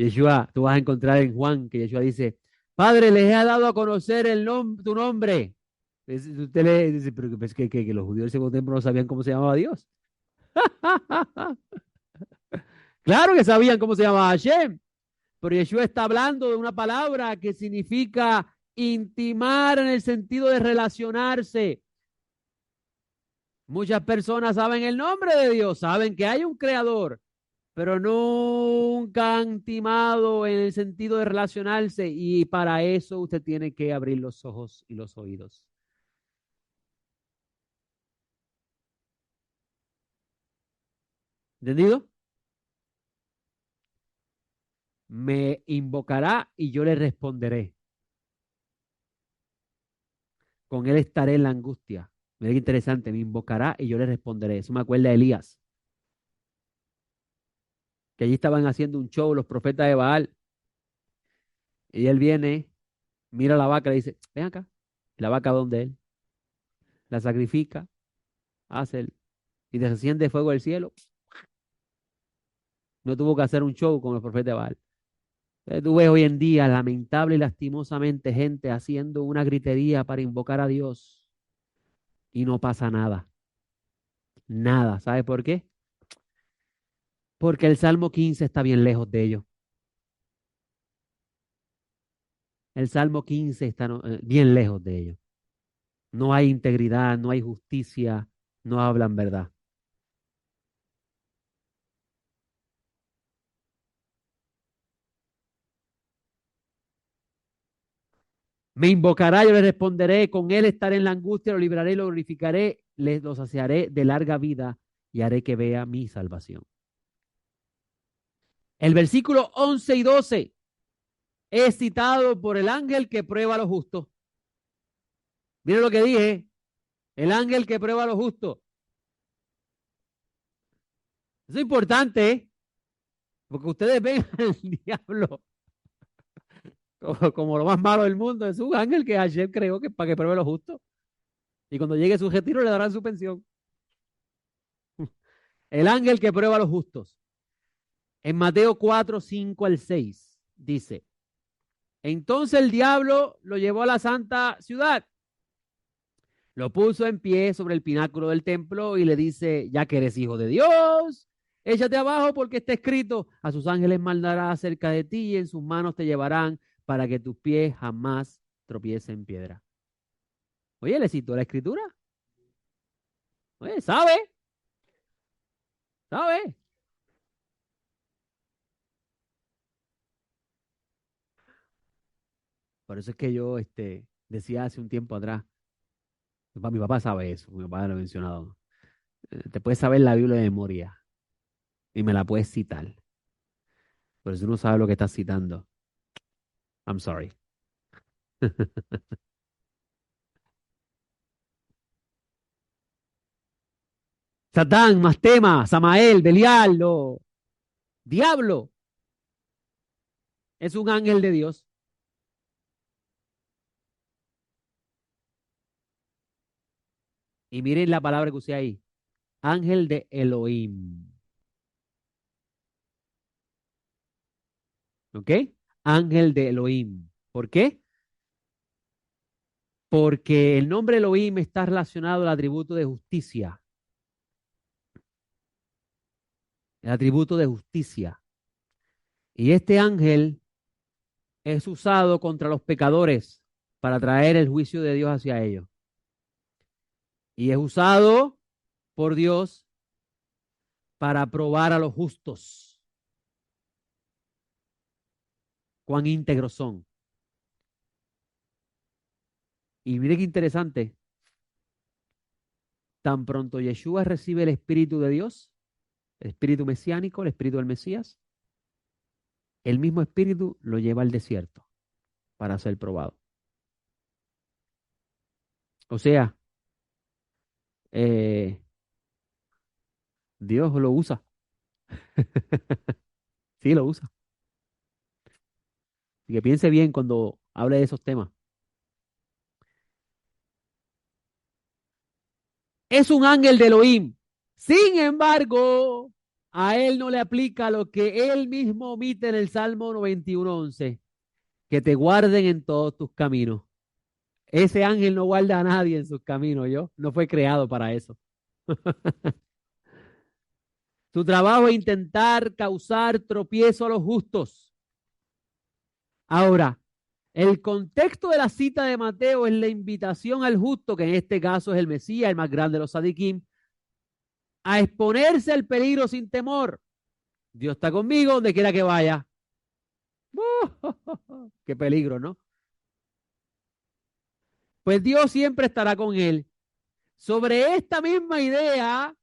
Speaker 1: Yeshua, tú vas a encontrar en Juan que Yeshua dice, Padre, les he dado a conocer tu nombre. Usted le dice, pero pues, que los judíos del segundo templo no sabían cómo se llamaba Dios. Claro que sabían cómo se llamaba Hashem, pero Yeshua está hablando de una palabra que significa intimar en el sentido de relacionarse. Muchas personas saben el nombre de Dios, saben que hay un creador, pero nunca han timado en el sentido de relacionarse y para eso usted tiene que abrir los ojos y los oídos. ¿Entendido? Me invocará y yo le responderé. Con él estaré en la angustia. Mira qué interesante, me invocará y yo le responderé. Eso me acuerda de Elías, que allí estaban haciendo un show los profetas de Baal y él viene, mira la vaca y le dice, ven acá. Y la vaca donde él, la sacrifica, hace el, y desciende fuego del cielo. No tuvo que hacer un show con los profetas de Baal. Tú ves hoy en día, lamentable y lastimosamente, gente haciendo una gritería para invocar a Dios y no pasa nada. Nada. ¿Sabes por qué? Porque el Salmo 15 está bien lejos de ellos. El Salmo 15 está bien lejos de ellos. No hay integridad, no hay justicia, no hablan verdad. Me invocará, yo le responderé, con él estaré en la angustia, lo libraré y lo glorificaré, lo saciaré de larga vida y haré que vea mi salvación. El versículo 11 y 12 es citado por el ángel que prueba a los justos. Miren lo que dije, el ángel que prueba a los justos. Eso es importante, ¿eh? Porque ustedes ven al diablo como lo más malo del mundo. Es un ángel que ayer creó que para que pruebe a los justos. Y cuando llegue su retiro le darán su pensión. El ángel que prueba a los justos. En Mateo 4, 5 al 6 dice, entonces el diablo lo llevó a la santa ciudad, lo puso en pie sobre el pináculo del templo y le dice, ya que eres hijo de Dios, échate abajo porque está escrito, a sus ángeles mandará acerca de ti y en sus manos te llevarán para que tus pies jamás tropiecen en piedra. Oye, le citó la escritura. Oye, ¿sabe? ¿Sabe? Por eso es que yo decía hace un tiempo atrás, mi papá sabe eso, mi papá lo ha mencionado. Te puedes saber la Biblia de memoria y me la puedes citar, pero si tú no sabes lo que estás citando, I'm sorry. Satán, Mastema, Samael, Belial, diablo, es un ángel de Dios. Y miren la palabra que usé ahí, ángel de Elohim. ¿Ok? Ángel de Elohim. ¿Por qué? Porque el nombre Elohim está relacionado al atributo de justicia. El atributo de justicia. Y este ángel es usado contra los pecadores para traer el juicio de Dios hacia ellos. Y es usado por Dios para probar a los justos cuán íntegros son. Y mire qué interesante, tan pronto Yeshua recibe el Espíritu de Dios, el Espíritu mesiánico, el Espíritu del Mesías, el mismo espíritu lo lleva al desierto para ser probado. O sea, eh, Dios lo usa. Sí, lo usa. Y que piense bien cuando hable de esos temas. Es un ángel de Elohim. Sin embargo, a él no le aplica lo que él mismo omite en el Salmo 91:11, que te guarden en todos tus caminos. Ese ángel no guarda a nadie en sus caminos, yo. No fue creado para eso. Su trabajo es intentar causar tropiezo a los justos. Ahora, el contexto de la cita de Mateo es la invitación al justo, que en este caso es el Mesías, el más grande de los sadiquim, a exponerse al peligro sin temor. Dios está conmigo donde quiera que vaya. Qué peligro, ¿no? Pues Dios siempre estará con él. Sobre esta misma idea,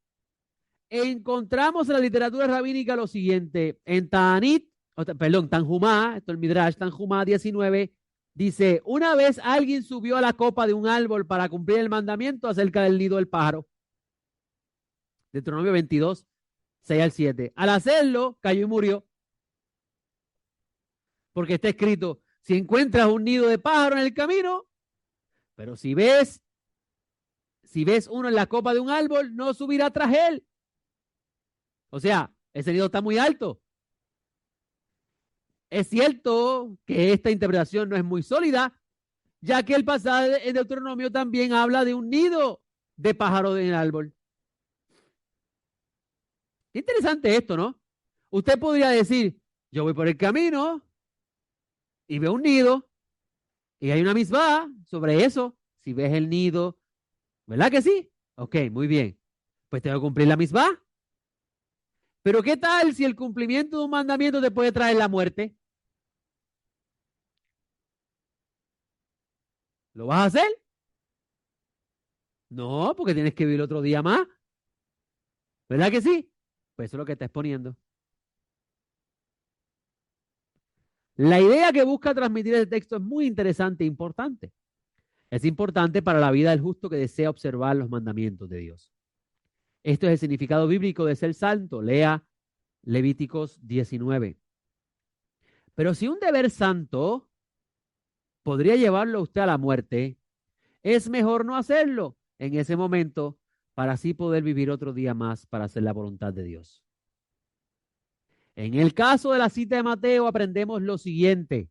Speaker 1: encontramos en la literatura rabínica lo siguiente. En Tanjumá, esto es el Midrash, Tanjumá 19, dice, una vez alguien subió a la copa de un árbol para cumplir el mandamiento acerca del nido del pájaro. Deuteronomio 22, 6 al 7. Al hacerlo, cayó y murió. Porque está escrito, si encuentras un nido de pájaro en el camino, pero si ves uno en la copa de un árbol, no subirá tras él. O sea, ese nido está muy alto. Es cierto que esta interpretación no es muy sólida, ya que el pasaje en Deuteronomio también habla de un nido de pájaro en el árbol. Interesante esto, ¿no? Usted podría decir, yo voy por el camino y veo un nido y hay una misbah sobre eso. Si ves el nido, ¿verdad que sí? Ok, muy bien. Pues tengo que cumplir la misbah. Pero ¿qué tal si el cumplimiento de un mandamiento te puede traer la muerte? ¿Lo vas a hacer? No, porque tienes que vivir otro día más. ¿Verdad que sí? Pues eso es lo que está exponiendo. La idea que busca transmitir el texto es muy interesante e importante. Es importante para la vida del justo que desea observar los mandamientos de Dios. Esto es el significado bíblico de ser santo. Lea Levíticos 19. Pero si un deber santo podría llevarlo a usted a la muerte, es mejor no hacerlo en ese momento para así poder vivir otro día más para hacer la voluntad de Dios. En el caso de la cita de Mateo aprendemos lo siguiente.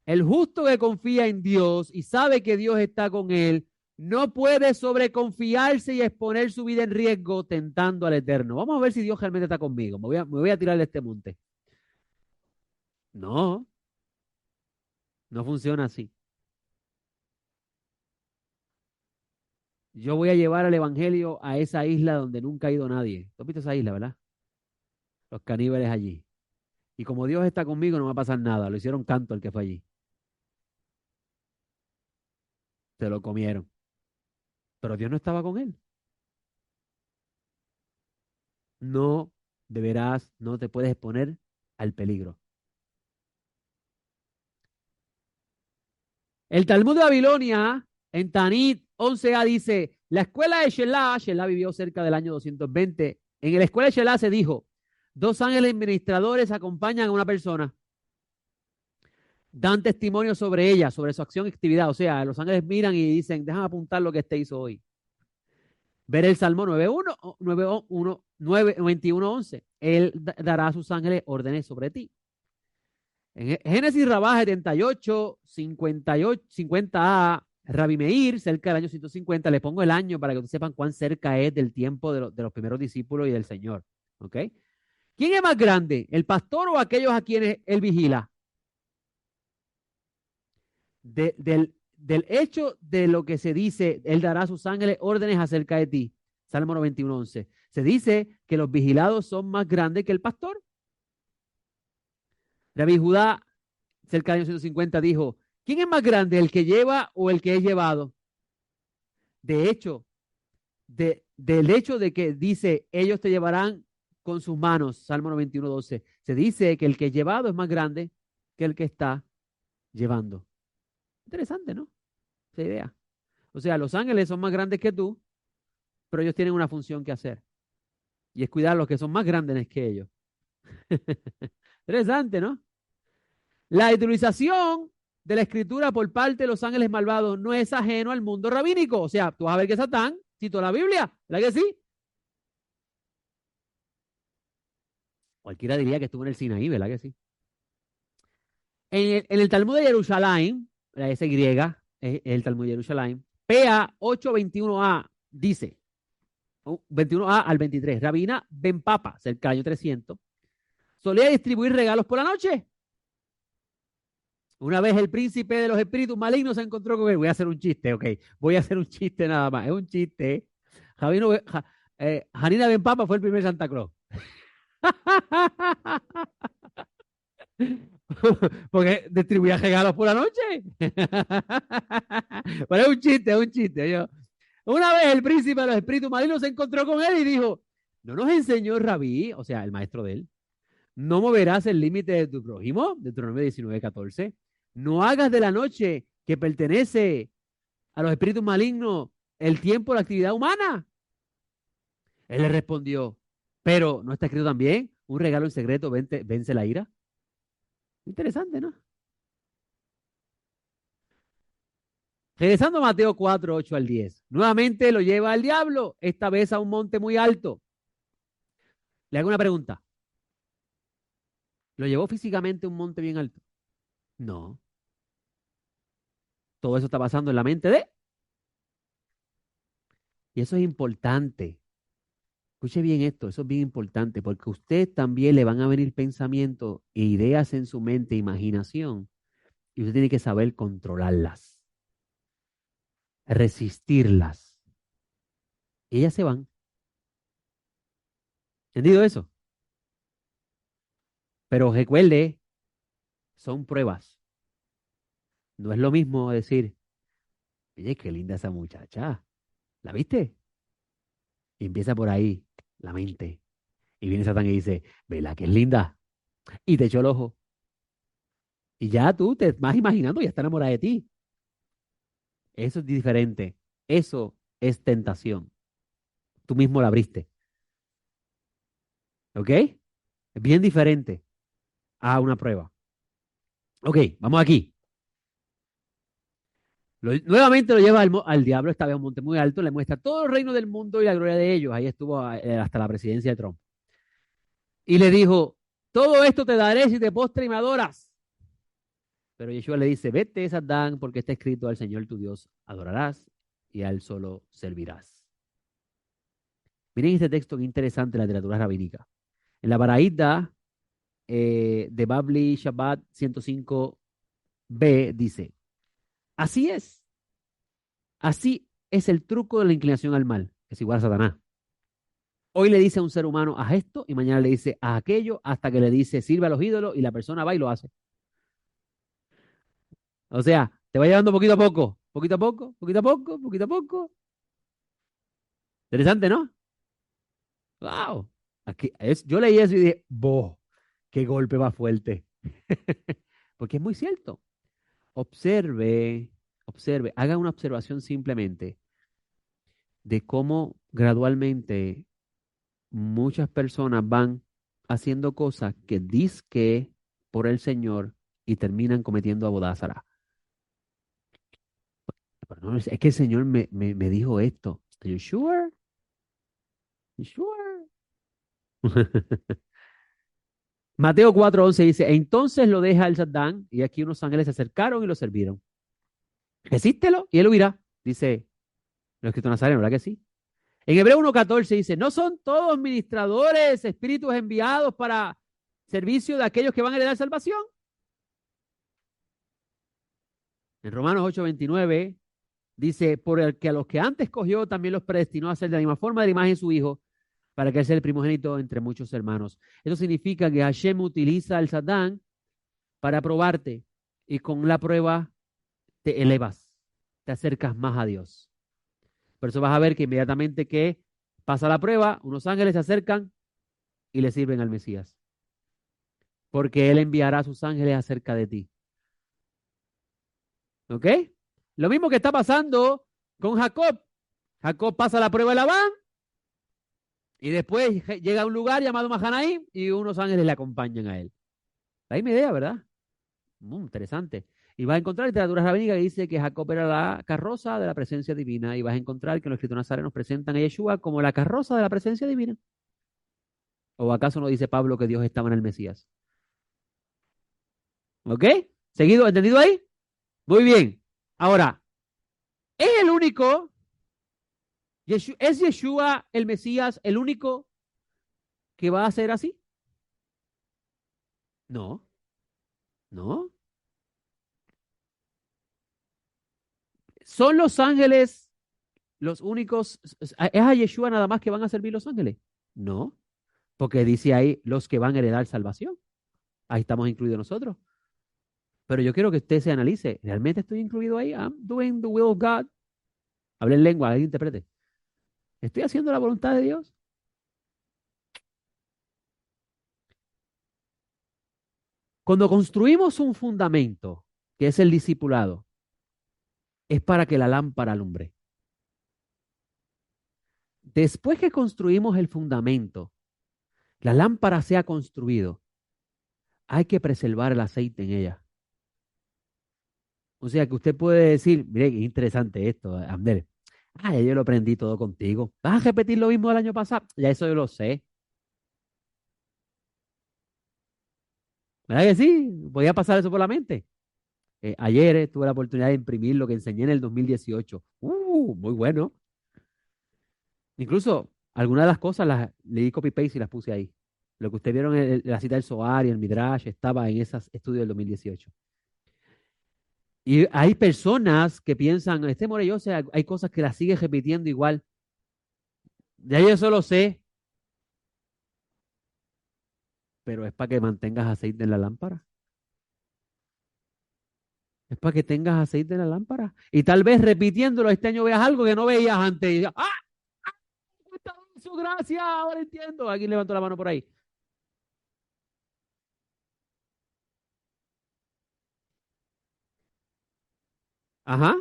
Speaker 1: El justo que confía en Dios y sabe que Dios está con él, no puede sobreconfiarse y exponer su vida en riesgo tentando al Eterno. Vamos a ver si Dios realmente está conmigo. Me voy a tirar de este monte. No, no funciona así. Yo voy a llevar el evangelio a esa isla donde nunca ha ido nadie. ¿Tú has visto esa isla, verdad? Los caníbales allí. Y como Dios está conmigo, no va a pasar nada. Lo hicieron canto el que fue allí. Se lo comieron. Pero Dios no estaba con él. No deberás, no te puedes exponer al peligro. El Talmud de Babilonia, en Tanit 11a, dice, la escuela de Shelah vivió cerca del año 220. En la escuela de Shelah se dijo, dos ángeles administradores acompañan a una persona, dan testimonio sobre ella, sobre su acción y actividad. O sea, los ángeles miran y dicen, déjame apuntar lo que este hizo hoy. Ver el Salmo 91:11. Él dará a sus ángeles órdenes sobre ti. En Génesis Rabá 78, 58, 50a, Rabbi Meir, cerca del año 150, le pongo el año para que ustedes sepan cuán cerca es del tiempo de los primeros discípulos y del Señor. ¿Ok? ¿Quién es más grande, el pastor o aquellos a quienes él vigila? Del hecho de lo que se dice, él dará a sus ángeles órdenes acerca de ti. Salmo 91:11. Se dice que los vigilados son más grandes que el pastor. Rabbi Judá, cerca del año 150, dijo, ¿quién es más grande, el que lleva o el que es llevado? De hecho, del hecho de que dice, ellos te llevarán con sus manos. Salmo 91:12. Se dice que el que es llevado es más grande que el que está llevando. Interesante, ¿no? Esa idea. O sea, los ángeles son más grandes que tú, pero ellos tienen una función que hacer. Y es cuidar a los que son más grandes que ellos. Interesante, ¿no? La utilización de la escritura por parte de los ángeles malvados no es ajeno al mundo rabínico. O sea, tú vas a ver que Satán citó la Biblia, ¿verdad que sí? Cualquiera diría que estuvo en el Sinaí, ¿verdad que sí? En el Talmud de Jerusalén, la S griega, el Talmud de Jerusalén, PA 821a dice, 21a al 23, Rabina Ben Papa, cerca del año 300, solía distribuir regalos por la noche. Una vez el príncipe de los espíritus malignos se encontró con él. Voy a hacer un chiste, ok. Voy a hacer un chiste nada más. Es un chiste. Janina Ben Papa fue el primer Santa Claus. Porque distribuía regalos por la noche. Pero es un chiste, es un chiste. Una vez el príncipe de los espíritus malignos se encontró con él y dijo, ¿no nos enseñó Rabí, o sea, el maestro de él, no moverás el límite de tu prójimo? Deuteronomio 19:14. No hagas de la noche que pertenece a los espíritus malignos el tiempo de la actividad humana. Él le respondió, pero ¿no está escrito también? Un regalo en secreto vence la ira. Interesante, ¿no? Regresando a Mateo 4:8 al 10. Nuevamente lo lleva al diablo, esta vez a un monte muy alto. Le hago una pregunta. ¿Lo llevó físicamente a un monte bien alto? No. Todo eso está pasando en la mente de... Y eso es importante. Escuche bien esto, eso es bien importante, porque a usted también le van a venir pensamientos e ideas en su mente, imaginación, y usted tiene que saber controlarlas, resistirlas. Y ellas se van. ¿Entendido eso? Pero recuerde, son pruebas. No es lo mismo decir, oye, qué linda esa muchacha. ¿La viste? Y empieza por ahí la mente. Y viene Satán y dice, vela que es linda. Y te echó el ojo. Y ya tú te vas imaginando, ya está enamorada de ti. Eso es diferente. Eso es tentación. Tú mismo la abriste. ¿Ok? Es bien diferente a una prueba. Ok, vamos aquí. Nuevamente lo lleva al diablo, esta vez a un monte muy alto, le muestra todo el reino del mundo y la gloria de ellos. Ahí estuvo hasta la presidencia de Trump. Y le dijo, todo esto te daré si te postres y me adoras. Pero Yeshua le dice, vete, Satán, porque está escrito al Señor tu Dios adorarás y a él solo servirás. Miren este texto que interesante en la literatura rabínica. En la Baraita de Babli Shabbat 105b dice, así es el truco de la inclinación al mal, que es igual a Satanás. Hoy le dice a un ser humano, haz esto, y mañana le dice, haz aquello, hasta que le dice, sirve a los ídolos, y la persona va y lo hace. O sea, te va llevando poquito a poco, poquito a poco, poquito a poco, poquito a poco. Interesante, ¿no? ¡Wow! Yo leí eso y dije, ¡boh! ¡Qué golpe más fuerte! Porque es muy cierto. Observe, observe, haga una observación simplemente de cómo gradualmente muchas personas van haciendo cosas que dizque por el Señor y terminan cometiendo abodázara. Pero no, es que el Señor me dijo esto. Are you sure? You sure? Mateo 4:11 dice, entonces lo deja el Satán y aquí unos ángeles se acercaron y lo sirvieron. Resístelo y él huirá, dice el escrito Nazareno, ¿verdad que sí? En Hebreo 1:14 dice, ¿no son todos ministradores, espíritus enviados para servicio de aquellos que van a heredar salvación? En Romanos 8:29 dice, por el que a los que antes cogió también los predestinó a ser de la misma forma de la imagen de su hijo, para que él sea el primogénito entre muchos hermanos. Eso significa que Hashem utiliza al Satán para probarte y con la prueba te elevas, te acercas más a Dios. Por eso vas a ver que inmediatamente que pasa la prueba, unos ángeles se acercan y le sirven al Mesías, porque Él enviará a sus ángeles acerca de ti. ¿Ok? Lo mismo que está pasando con Jacob. Jacob pasa la prueba de Labán y después llega a un lugar llamado Mahanaim y unos ángeles le acompañan a él. La misma idea, ¿verdad? Interesante. Y vas a encontrar literatura rabínica que dice que Jacob era la carroza de la presencia divina y vas a encontrar que los escritos nazarenos presentan a Yeshua como la carroza de la presencia divina. ¿O acaso no dice Pablo que Dios estaba en el Mesías? ¿Ok? ¿Seguido? ¿Entendido ahí? Muy bien. Ahora, ¿es el único? ¿Es Yeshua el Mesías el único que va a ser así? No, no. ¿Son los ángeles los únicos? ¿Es a Yeshua nada más que van a servir los ángeles? No, porque dice ahí los que van a heredar salvación. Ahí estamos incluidos nosotros. Pero yo quiero que usted se analice. ¿Realmente estoy incluido ahí? I'm doing the will of God. Hable en lengua, alguien interprete. ¿Estoy haciendo la voluntad de Dios? Cuando construimos un fundamento, que es el discipulado, es para que la lámpara alumbre. Después que construimos el fundamento, la lámpara se ha construido, hay que preservar el aceite en ella. O sea que usted puede decir, mire, qué interesante esto, Abner. Ah, ya yo lo aprendí todo contigo. ¿Vas a repetir lo mismo del año pasado? Ya eso yo lo sé. ¿Verdad que sí? Podía pasar eso por la mente. Ayer tuve la oportunidad de imprimir lo que enseñé en el 2018. Muy bueno. Incluso algunas de las cosas las leí copy-paste y las puse ahí. Lo que ustedes vieron en la cita del Zohar y el Midrash estaba en esos estudios del 2018. Y hay personas que piensan, este Morello, o sea, hay cosas que las sigue repitiendo igual. Ya yo eso lo sé, pero es para que mantengas aceite en la lámpara. Es para que tengas aceite en la lámpara. Y tal vez repitiéndolo este año veas algo que no veías antes. Y digas, ¡ah! Su gracia, ahora entiendo. Aquí levantó la mano por ahí. Ajá.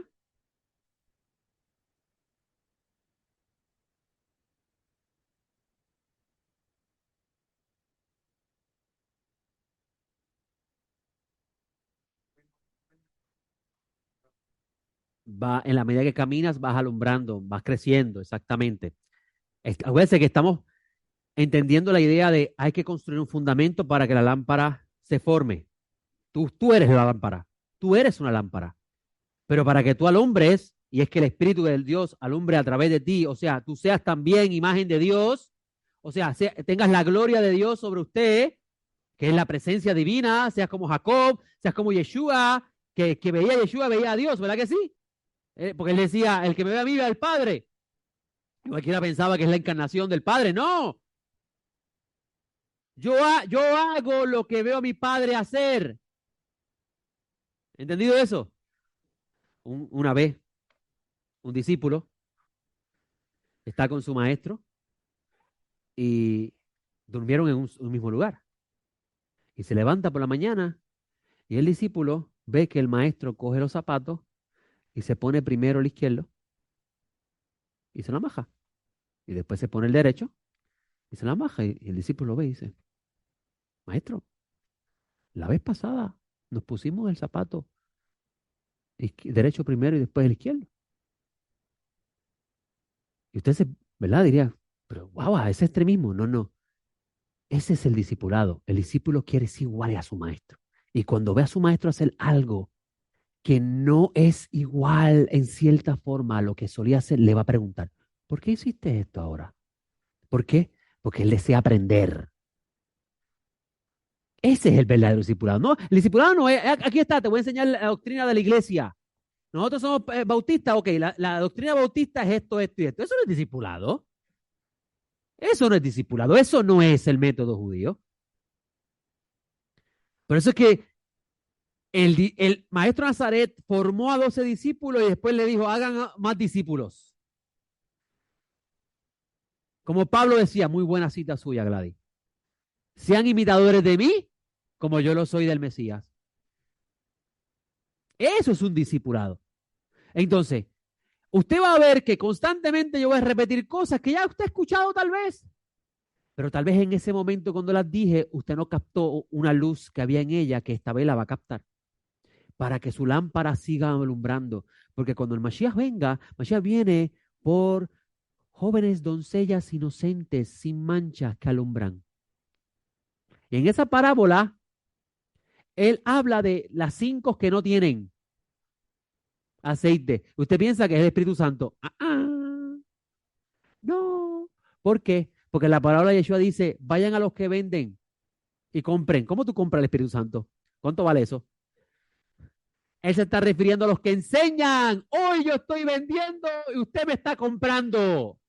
Speaker 1: Va, en la medida que caminas, vas alumbrando, vas creciendo, exactamente. Acuérdense que estamos entendiendo la idea de hay que construir un fundamento para que la lámpara se forme. Tú eres la lámpara, tú eres una lámpara, pero para que tú alumbres, y es que el Espíritu del Dios alumbre a través de ti, o sea, tú seas también imagen de Dios, o sea, tengas la gloria de Dios sobre usted, que es la presencia divina, seas como Jacob, seas como Yeshua, que veía a Yeshua, veía a Dios, ¿verdad que sí? Porque él decía, el que me ve a mí ve al Padre. Cualquiera pensaba que es la encarnación del Padre. No, yo hago lo que veo a mi Padre hacer. ¿Entendido eso? Una vez, un discípulo está con su maestro y durmieron en un mismo lugar. Y se levanta por la mañana y el discípulo ve que el maestro coge los zapatos y se pone primero el izquierdo y se la maja. Y después se pone el derecho y se la maja. Y el discípulo lo ve y dice, maestro, la vez pasada nos pusimos el zapato derecho primero y después el izquierdo. Y usted se, ¿verdad? Diría, pero guau, ese extremismo. No, no. Ese es el discipulado. El discípulo quiere ser igual a su maestro. Y cuando ve a su maestro hacer algo que no es igual en cierta forma a lo que solía hacer, le va a preguntar, ¿por qué hiciste esto ahora? ¿Por qué? Porque él desea aprender. Ese es el verdadero discipulado. No, el discipulado no es, aquí está, te voy a enseñar la doctrina de la iglesia. Nosotros somos bautistas, ok, la doctrina bautista es esto, esto y esto. Eso no es discipulado. Eso no es discipulado. Eso no es el método judío. Por eso es que el maestro Nazaret formó a 12 discípulos y después le dijo, hagan más discípulos. Como Pablo decía, muy buena cita suya, Gladys. Sean imitadores de mí, como yo lo soy del Mesías. Eso es un discipulado. Entonces, usted va a ver que constantemente yo voy a repetir cosas que ya usted ha escuchado tal vez, pero tal vez en ese momento cuando las dije, usted no captó una luz que había en ella que esta vez la va a captar para que su lámpara siga alumbrando. Porque cuando el Mashiach venga, Mashiach viene por jóvenes doncellas inocentes, sin manchas, que alumbran. Y en esa parábola, él habla de las 5 que no tienen aceite. Usted piensa que es el Espíritu Santo. No. ¿Por qué? Porque la palabra de Yeshua dice, vayan a los que venden y compren. ¿Cómo tú compras el Espíritu Santo? ¿Cuánto vale eso? Él se está refiriendo a los que enseñan. Hoy yo estoy vendiendo y usted me está comprando.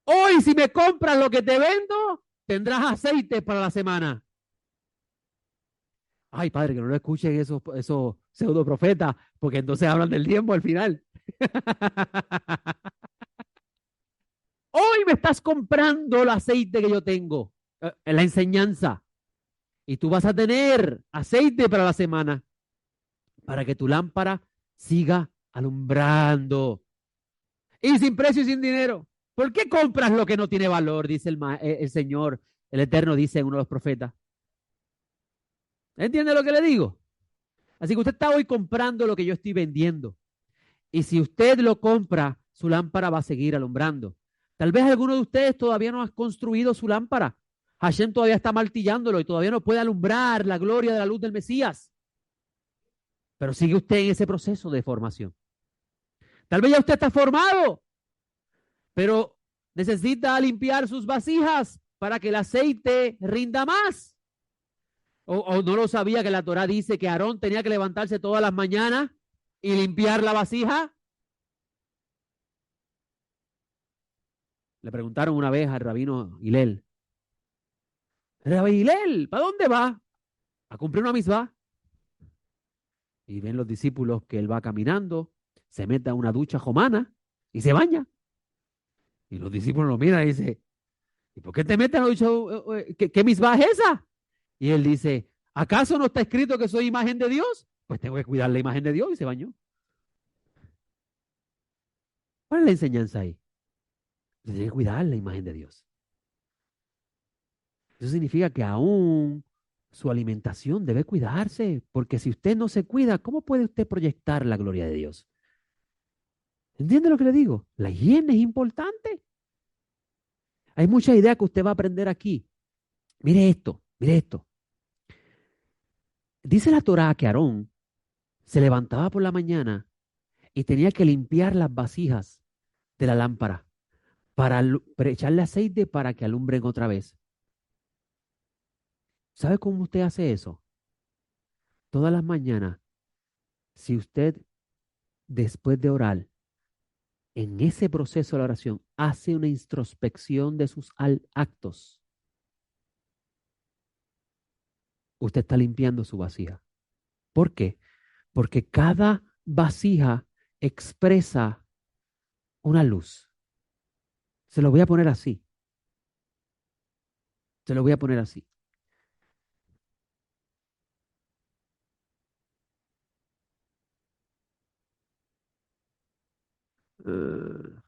Speaker 1: Hoy si me compras lo que te vendo, tendrás aceite para la semana. Ay, padre, que no lo escuchen esos pseudo profetas, porque entonces hablan del tiempo al final. Hoy me estás comprando el aceite que yo tengo, en la enseñanza. Y tú vas a tener aceite para la semana, para que tu lámpara siga alumbrando. Y sin precio y sin dinero. ¿Por qué compras lo que no tiene valor? Dice el Señor, el Eterno, dice uno de los profetas. ¿Entiende lo que le digo? Así que usted está hoy comprando lo que yo estoy vendiendo. Y si usted lo compra, su lámpara va a seguir alumbrando. Tal vez alguno de ustedes todavía no ha construido su lámpara. Hashem todavía está martillándolo y todavía no puede alumbrar la gloria de la luz del Mesías. Pero sigue usted en ese proceso de formación. Tal vez ya usted está formado, pero necesita limpiar sus vasijas para que el aceite rinda más. O no lo sabía que la Torá dice que Aarón tenía que levantarse todas las mañanas y limpiar la vasija. Le preguntaron una vez al rabino Hillel, Rabbi Hillel, ¿para dónde va? A cumplir una misma. Y ven los discípulos que él va caminando, se mete a una ducha romana y se baña. Y los discípulos lo miran y dicen, ¿y por qué te metes a la ducha? ¿Qué misma es esa? Y él dice, ¿acaso no está escrito que soy imagen de Dios? Pues tengo que cuidar la imagen de Dios y se bañó. ¿Cuál es la enseñanza ahí? Se tiene que cuidar la imagen de Dios. Eso significa que aún su alimentación debe cuidarse, porque si usted no se cuida, ¿cómo puede usted proyectar la gloria de Dios? ¿Entiende lo que le digo? La higiene es importante. Hay mucha idea que usted va a aprender aquí. Mire esto, mire esto. Dice la Torá que Aarón se levantaba por la mañana y tenía que limpiar las vasijas de la lámpara para echarle aceite para que alumbren otra vez. ¿Sabe cómo usted hace eso? Todas las mañanas, si usted después de orar, en ese proceso de la oración, hace una introspección de sus actos, usted está limpiando su vasija. ¿Por qué? Porque cada vasija expresa una luz. Se lo voy a poner así. Se lo voy a poner así. Uh,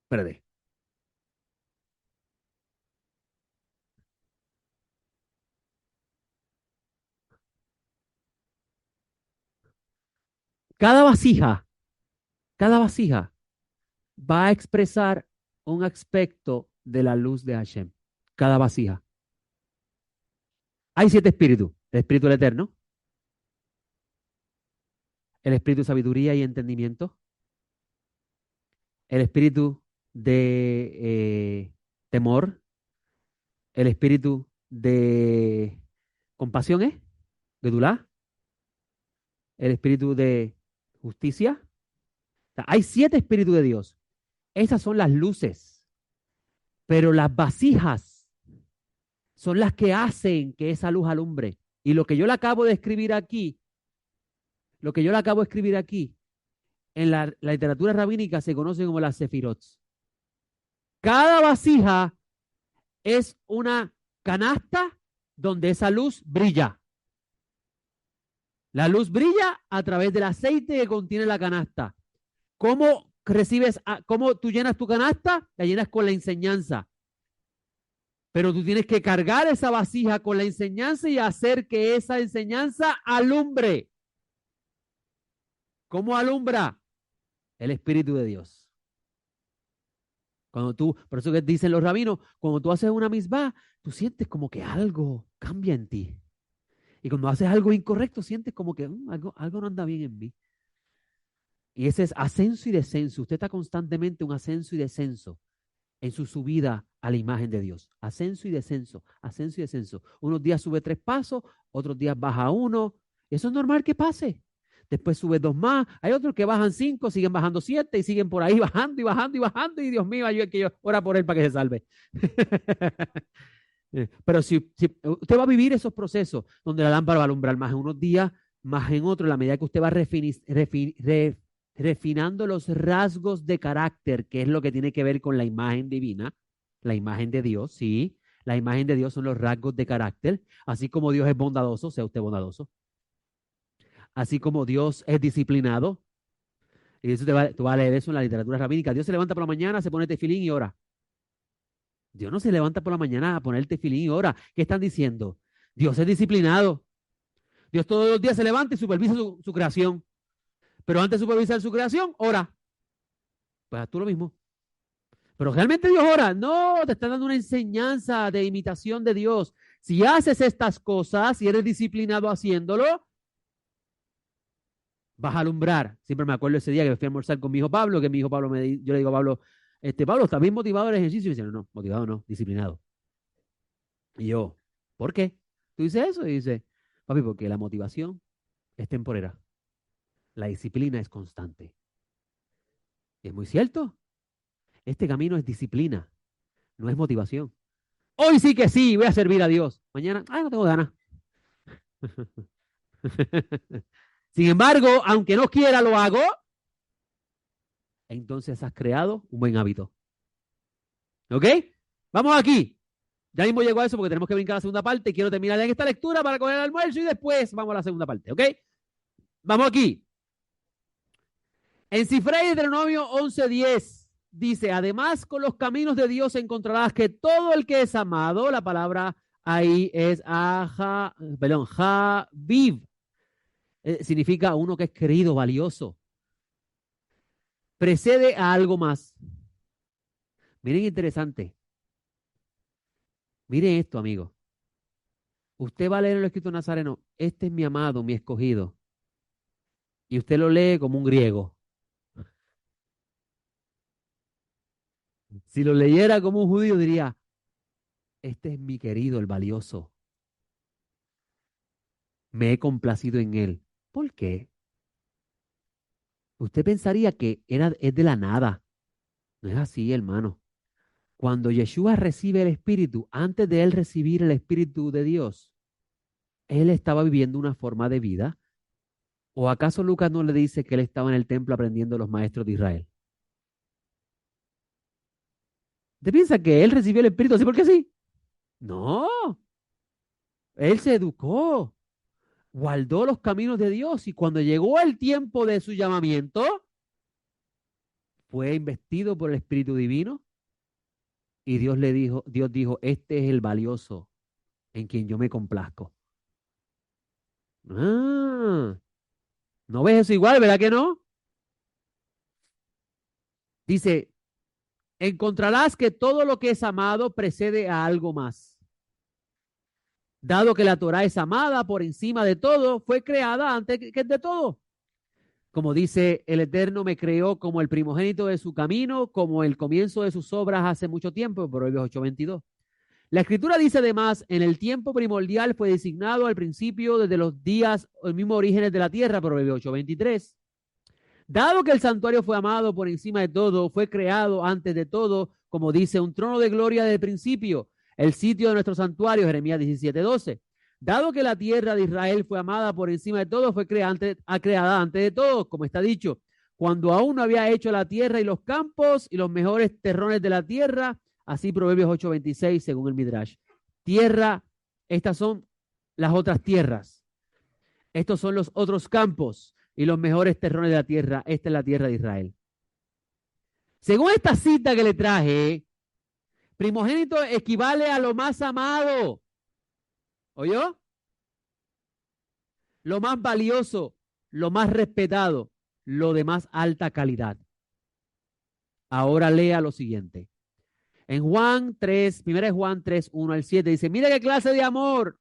Speaker 1: Espérate. Cada vasija, cada vasija va a expresar un aspecto de la luz de Hashem. Cada vasija. Hay 7 espíritus. El espíritu del Eterno, el espíritu de sabiduría y entendimiento, el espíritu de temor, el espíritu de compasión, de Dulá, el espíritu de justicia. O sea, hay 7 espíritus de Dios. Esas son las luces, pero las vasijas son las que hacen que esa luz alumbre. Y lo que yo le acabo de escribir aquí, lo que yo le acabo de escribir aquí, en la literatura rabínica se conocen como las sefirot. Cada vasija es una canasta donde esa luz brilla. La luz brilla a través del aceite que contiene la canasta. ¿Cómo cómo tú llenas tu canasta? La llenas con la enseñanza. Pero tú tienes que cargar esa vasija con la enseñanza y hacer que esa enseñanza alumbre. ¿Cómo alumbra? El Espíritu de Dios. Por eso que dicen los rabinos, cuando tú haces una misbah, tú sientes como que algo cambia en ti. Y cuando haces algo incorrecto, sientes como que algo no anda bien en mí. Y ese es ascenso y descenso. Usted está constantemente un ascenso y descenso en su subida a la imagen de Dios. Ascenso y descenso, ascenso y descenso. Unos días sube 3 pasos, otros días baja 1. Eso es normal que pase. Después sube 2 más. Hay otros que bajan 5, siguen bajando 7 y siguen por ahí bajando y bajando y bajando. Y Dios mío, yo ora por él para que se salve. Pero si usted va a vivir esos procesos donde la lámpara va a alumbrar más en unos días, más en otros, a la medida que usted va refinando los rasgos de carácter, que es lo que tiene que ver con la imagen divina, la imagen de Dios, sí, la imagen de Dios son los rasgos de carácter, así como Dios es bondadoso, sea usted bondadoso, así como Dios es disciplinado, y eso tú vas a leer eso en la literatura rabínica. Dios se levanta por la mañana, se pone tefilín y ora. Dios no se levanta por la mañana a poner tefilín y ora. ¿Qué están diciendo? Dios es disciplinado. Dios todos los días se levanta y supervisa su creación. Pero antes de supervisar su creación, ora. Pues tú lo mismo. Pero realmente Dios ora. No, te está dando una enseñanza de imitación de Dios. Si haces estas cosas, si eres disciplinado haciéndolo, vas a alumbrar. Siempre me acuerdo ese día que me fui a almorzar con mi hijo Pablo, que mi hijo Pablo, yo le digo a Pablo, Pablo, ¿estás bien motivado el ejercicio? Y dice, no, motivado no, disciplinado. Y yo, ¿por qué? Tú dices eso y dice, papi, porque la motivación es temporera. La disciplina es constante. Y es muy cierto. Este camino es disciplina, no es motivación. Hoy sí que sí, voy a servir a Dios. Mañana, no tengo ganas. Sin embargo, aunque no quiera, lo hago. Entonces has creado un buen hábito. ¿Ok? Vamos aquí. Ya mismo llego a eso porque tenemos que brincar a la segunda parte. Quiero terminar en esta lectura para coger el almuerzo y después vamos a la segunda parte. ¿Ok? Vamos aquí. En Cifré y Deuteronomio 11:10 dice, además con los caminos de Dios encontrarás que todo el que es amado, la palabra ahí es Javiv, significa uno que es querido, valioso, precede a algo más. Miren interesante. Miren esto, amigos. Usted va a leer el escrito nazareno, este es mi amado, mi escogido. Y usted lo lee como un griego. Si lo leyera como un judío, diría, este es mi querido, el valioso. Me he complacido en él. ¿Por qué? Usted pensaría que es de la nada. No es así, hermano. Cuando Yeshua recibe el Espíritu, antes de él recibir el Espíritu de Dios, él estaba viviendo una forma de vida. ¿O acaso Lucas no le dice que él estaba en el templo aprendiendo a los maestros de Israel? ¿Usted piensa que él recibió el Espíritu así porque sí? No, él se educó, guardó los caminos de Dios y cuando llegó el tiempo de su llamamiento, fue investido por el Espíritu Divino y Dios dijo, este es el valioso en quien yo me complazco. Ah, ¿no ves eso igual, verdad que no? Dice, encontrarás que todo lo que es amado precede a algo más. Dado que la Torah es amada por encima de todo, fue creada antes que de todo. Como dice, el Eterno me creó como el primogénito de su camino, como el comienzo de sus obras hace mucho tiempo, Proverbios 8:22. La Escritura dice además, en el tiempo primordial fue designado al principio desde los días, los mismos orígenes de la tierra, Proverbios 8:23. Dado que el santuario fue amado por encima de todo, fue creado antes de todo, como dice, un trono de gloria desde el principio, el sitio de nuestro santuario, Jeremías 17:12. Dado que la tierra de Israel fue amada por encima de todo, fue creada antes de todo, como está dicho. cuando aún no había hecho la tierra y los campos y los mejores terrones de la tierra. Así Proverbios 8:26 según el Midrash. Tierra, estas son las otras tierras. Estos son los otros campos y los mejores terrones de la tierra. Esta es la tierra de Israel. Según esta cita que le traje, primogénito equivale a lo más amado. ¿Oyó? Lo más valioso, lo más respetado, lo de más alta calidad. Ahora lea lo siguiente. En Juan 3, 1 Juan 3, 1 al 7, dice, mira qué clase de amor.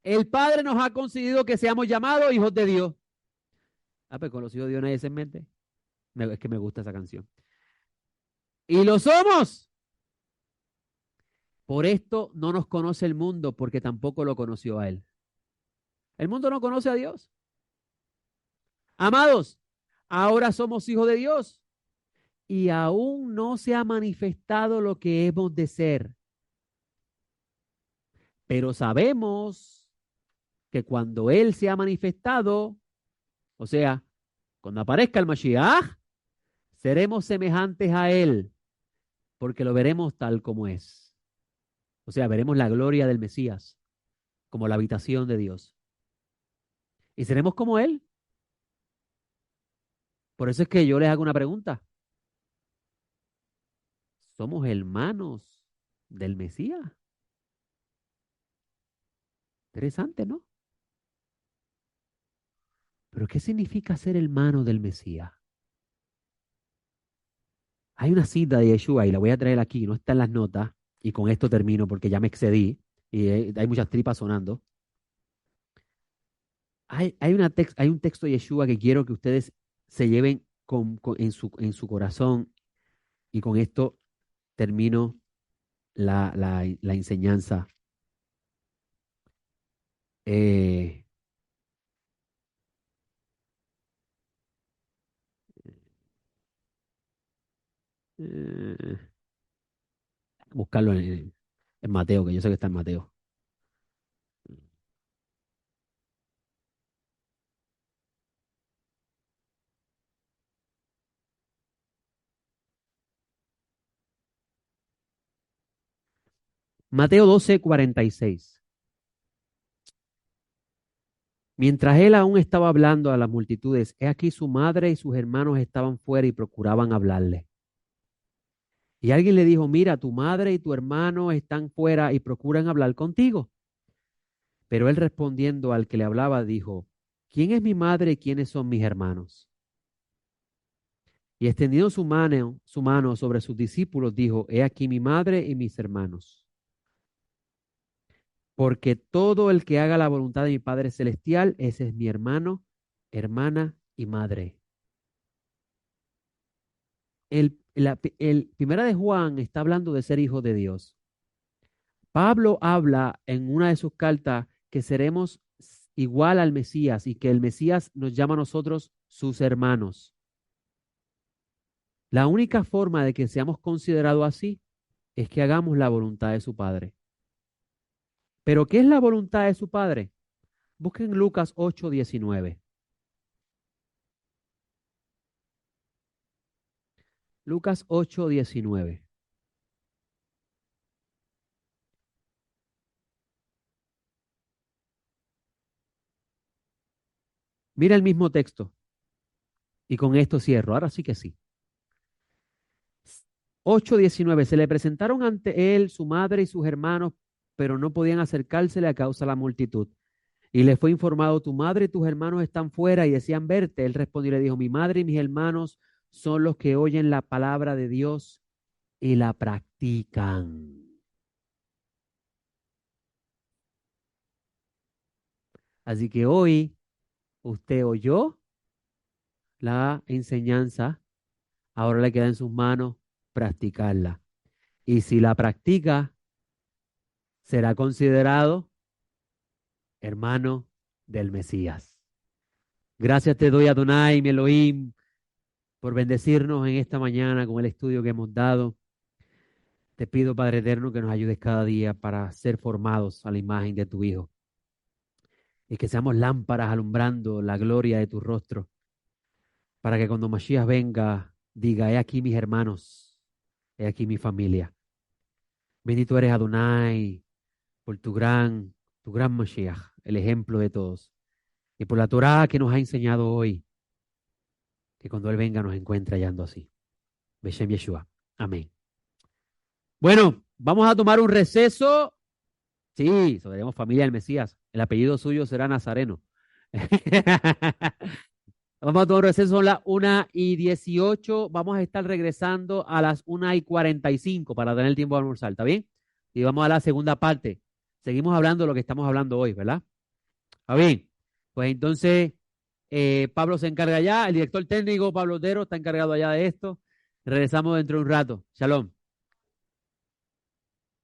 Speaker 1: El Padre nos ha concedido que seamos llamados hijos de Dios. Ah, pues con los hijos de Dios nadie se mete. Es que me gusta esa canción. Y lo somos. Por esto no nos conoce el mundo, porque tampoco lo conoció a Él. El mundo no conoce a Dios. Amados, ahora somos hijos de Dios y aún no se ha manifestado lo que hemos de ser. Pero sabemos que cuando Él se ha manifestado, o sea, cuando aparezca el Mashiach, seremos semejantes a Él, porque lo veremos tal como es. O sea, veremos la gloria del Mesías, como la habitación de Dios. Y seremos como Él. Por eso es que yo les hago una pregunta. ¿Somos hermanos del Mesías? Interesante, ¿no? Pero ¿qué significa ser hermano del Mesías? Hay una cita de Yeshua y la voy a traer aquí, no está en las notas, y con esto termino porque ya me excedí y hay muchas tripas sonando. Hay un texto de Yeshua que quiero que ustedes se lleven en su corazón y con esto termino la enseñanza. Eh, eh, buscarlo en Mateo, que yo sé que está en Mateo. Mateo 12:46. Mientras él aún estaba hablando a las multitudes, he aquí su madre y sus hermanos estaban fuera y procuraban hablarle. Y alguien le dijo, mira, tu madre y tu hermano están fuera y procuran hablar contigo. Pero él respondiendo al que le hablaba, dijo, ¿quién es mi madre y quiénes son mis hermanos? Y extendiendo su mano sobre sus discípulos, dijo, he aquí mi madre y mis hermanos. Porque todo el que haga la voluntad de mi Padre Celestial, ese es mi hermano, hermana y madre. El primera de Juan está hablando de ser hijo de Dios. Pablo habla en una de sus cartas que seremos igual al Mesías y que el Mesías nos llama a nosotros sus hermanos. La única forma de que seamos considerados así es que hagamos la voluntad de su Padre. ¿Pero qué es la voluntad de su Padre? Busquen Lucas 8:19. Lucas 8:19. Mira el mismo texto y con esto cierro. Ahora sí que sí. 8:19. Se le presentaron ante él su madre y sus hermanos, pero no podían acercársele a causa de la multitud. Y le fue informado, tu madre y tus hermanos están fuera y desean verte. Él respondió y le dijo, mi madre y mis hermanos son los que oyen la palabra de Dios y la practican. Así que hoy usted oyó la enseñanza, ahora le queda en sus manos practicarla. Y si la practica, será considerado hermano del Mesías. Gracias te doy, Adonai, mi Elohim, por bendecirnos en esta mañana con el estudio que hemos dado. Te pido, Padre eterno, que nos ayudes cada día para ser formados a la imagen de tu Hijo y que seamos lámparas alumbrando la gloria de tu rostro para que cuando Mashiach venga, diga, he aquí mis hermanos, he aquí mi familia. Bendito eres Adonai por tu gran Mashiach, el ejemplo de todos. Y por la Torá que nos ha enseñado hoy, que cuando Él venga nos encuentre hallando así. Beshem Yeshua. Amén. Bueno, vamos a tomar un receso. Sí, seremos familia del Mesías. El apellido suyo será Nazareno. Vamos a tomar un receso, son las 1:18. Vamos a estar regresando a las 1:45 para tener tiempo de almorzar, ¿está bien? Y vamos a la segunda parte. Seguimos hablando de lo que estamos hablando hoy, ¿verdad? ¿Está bien? Pues entonces, Pablo se encarga ya, el director técnico, Pablo Otero, está encargado allá de esto. Regresamos dentro de un rato. Shalom.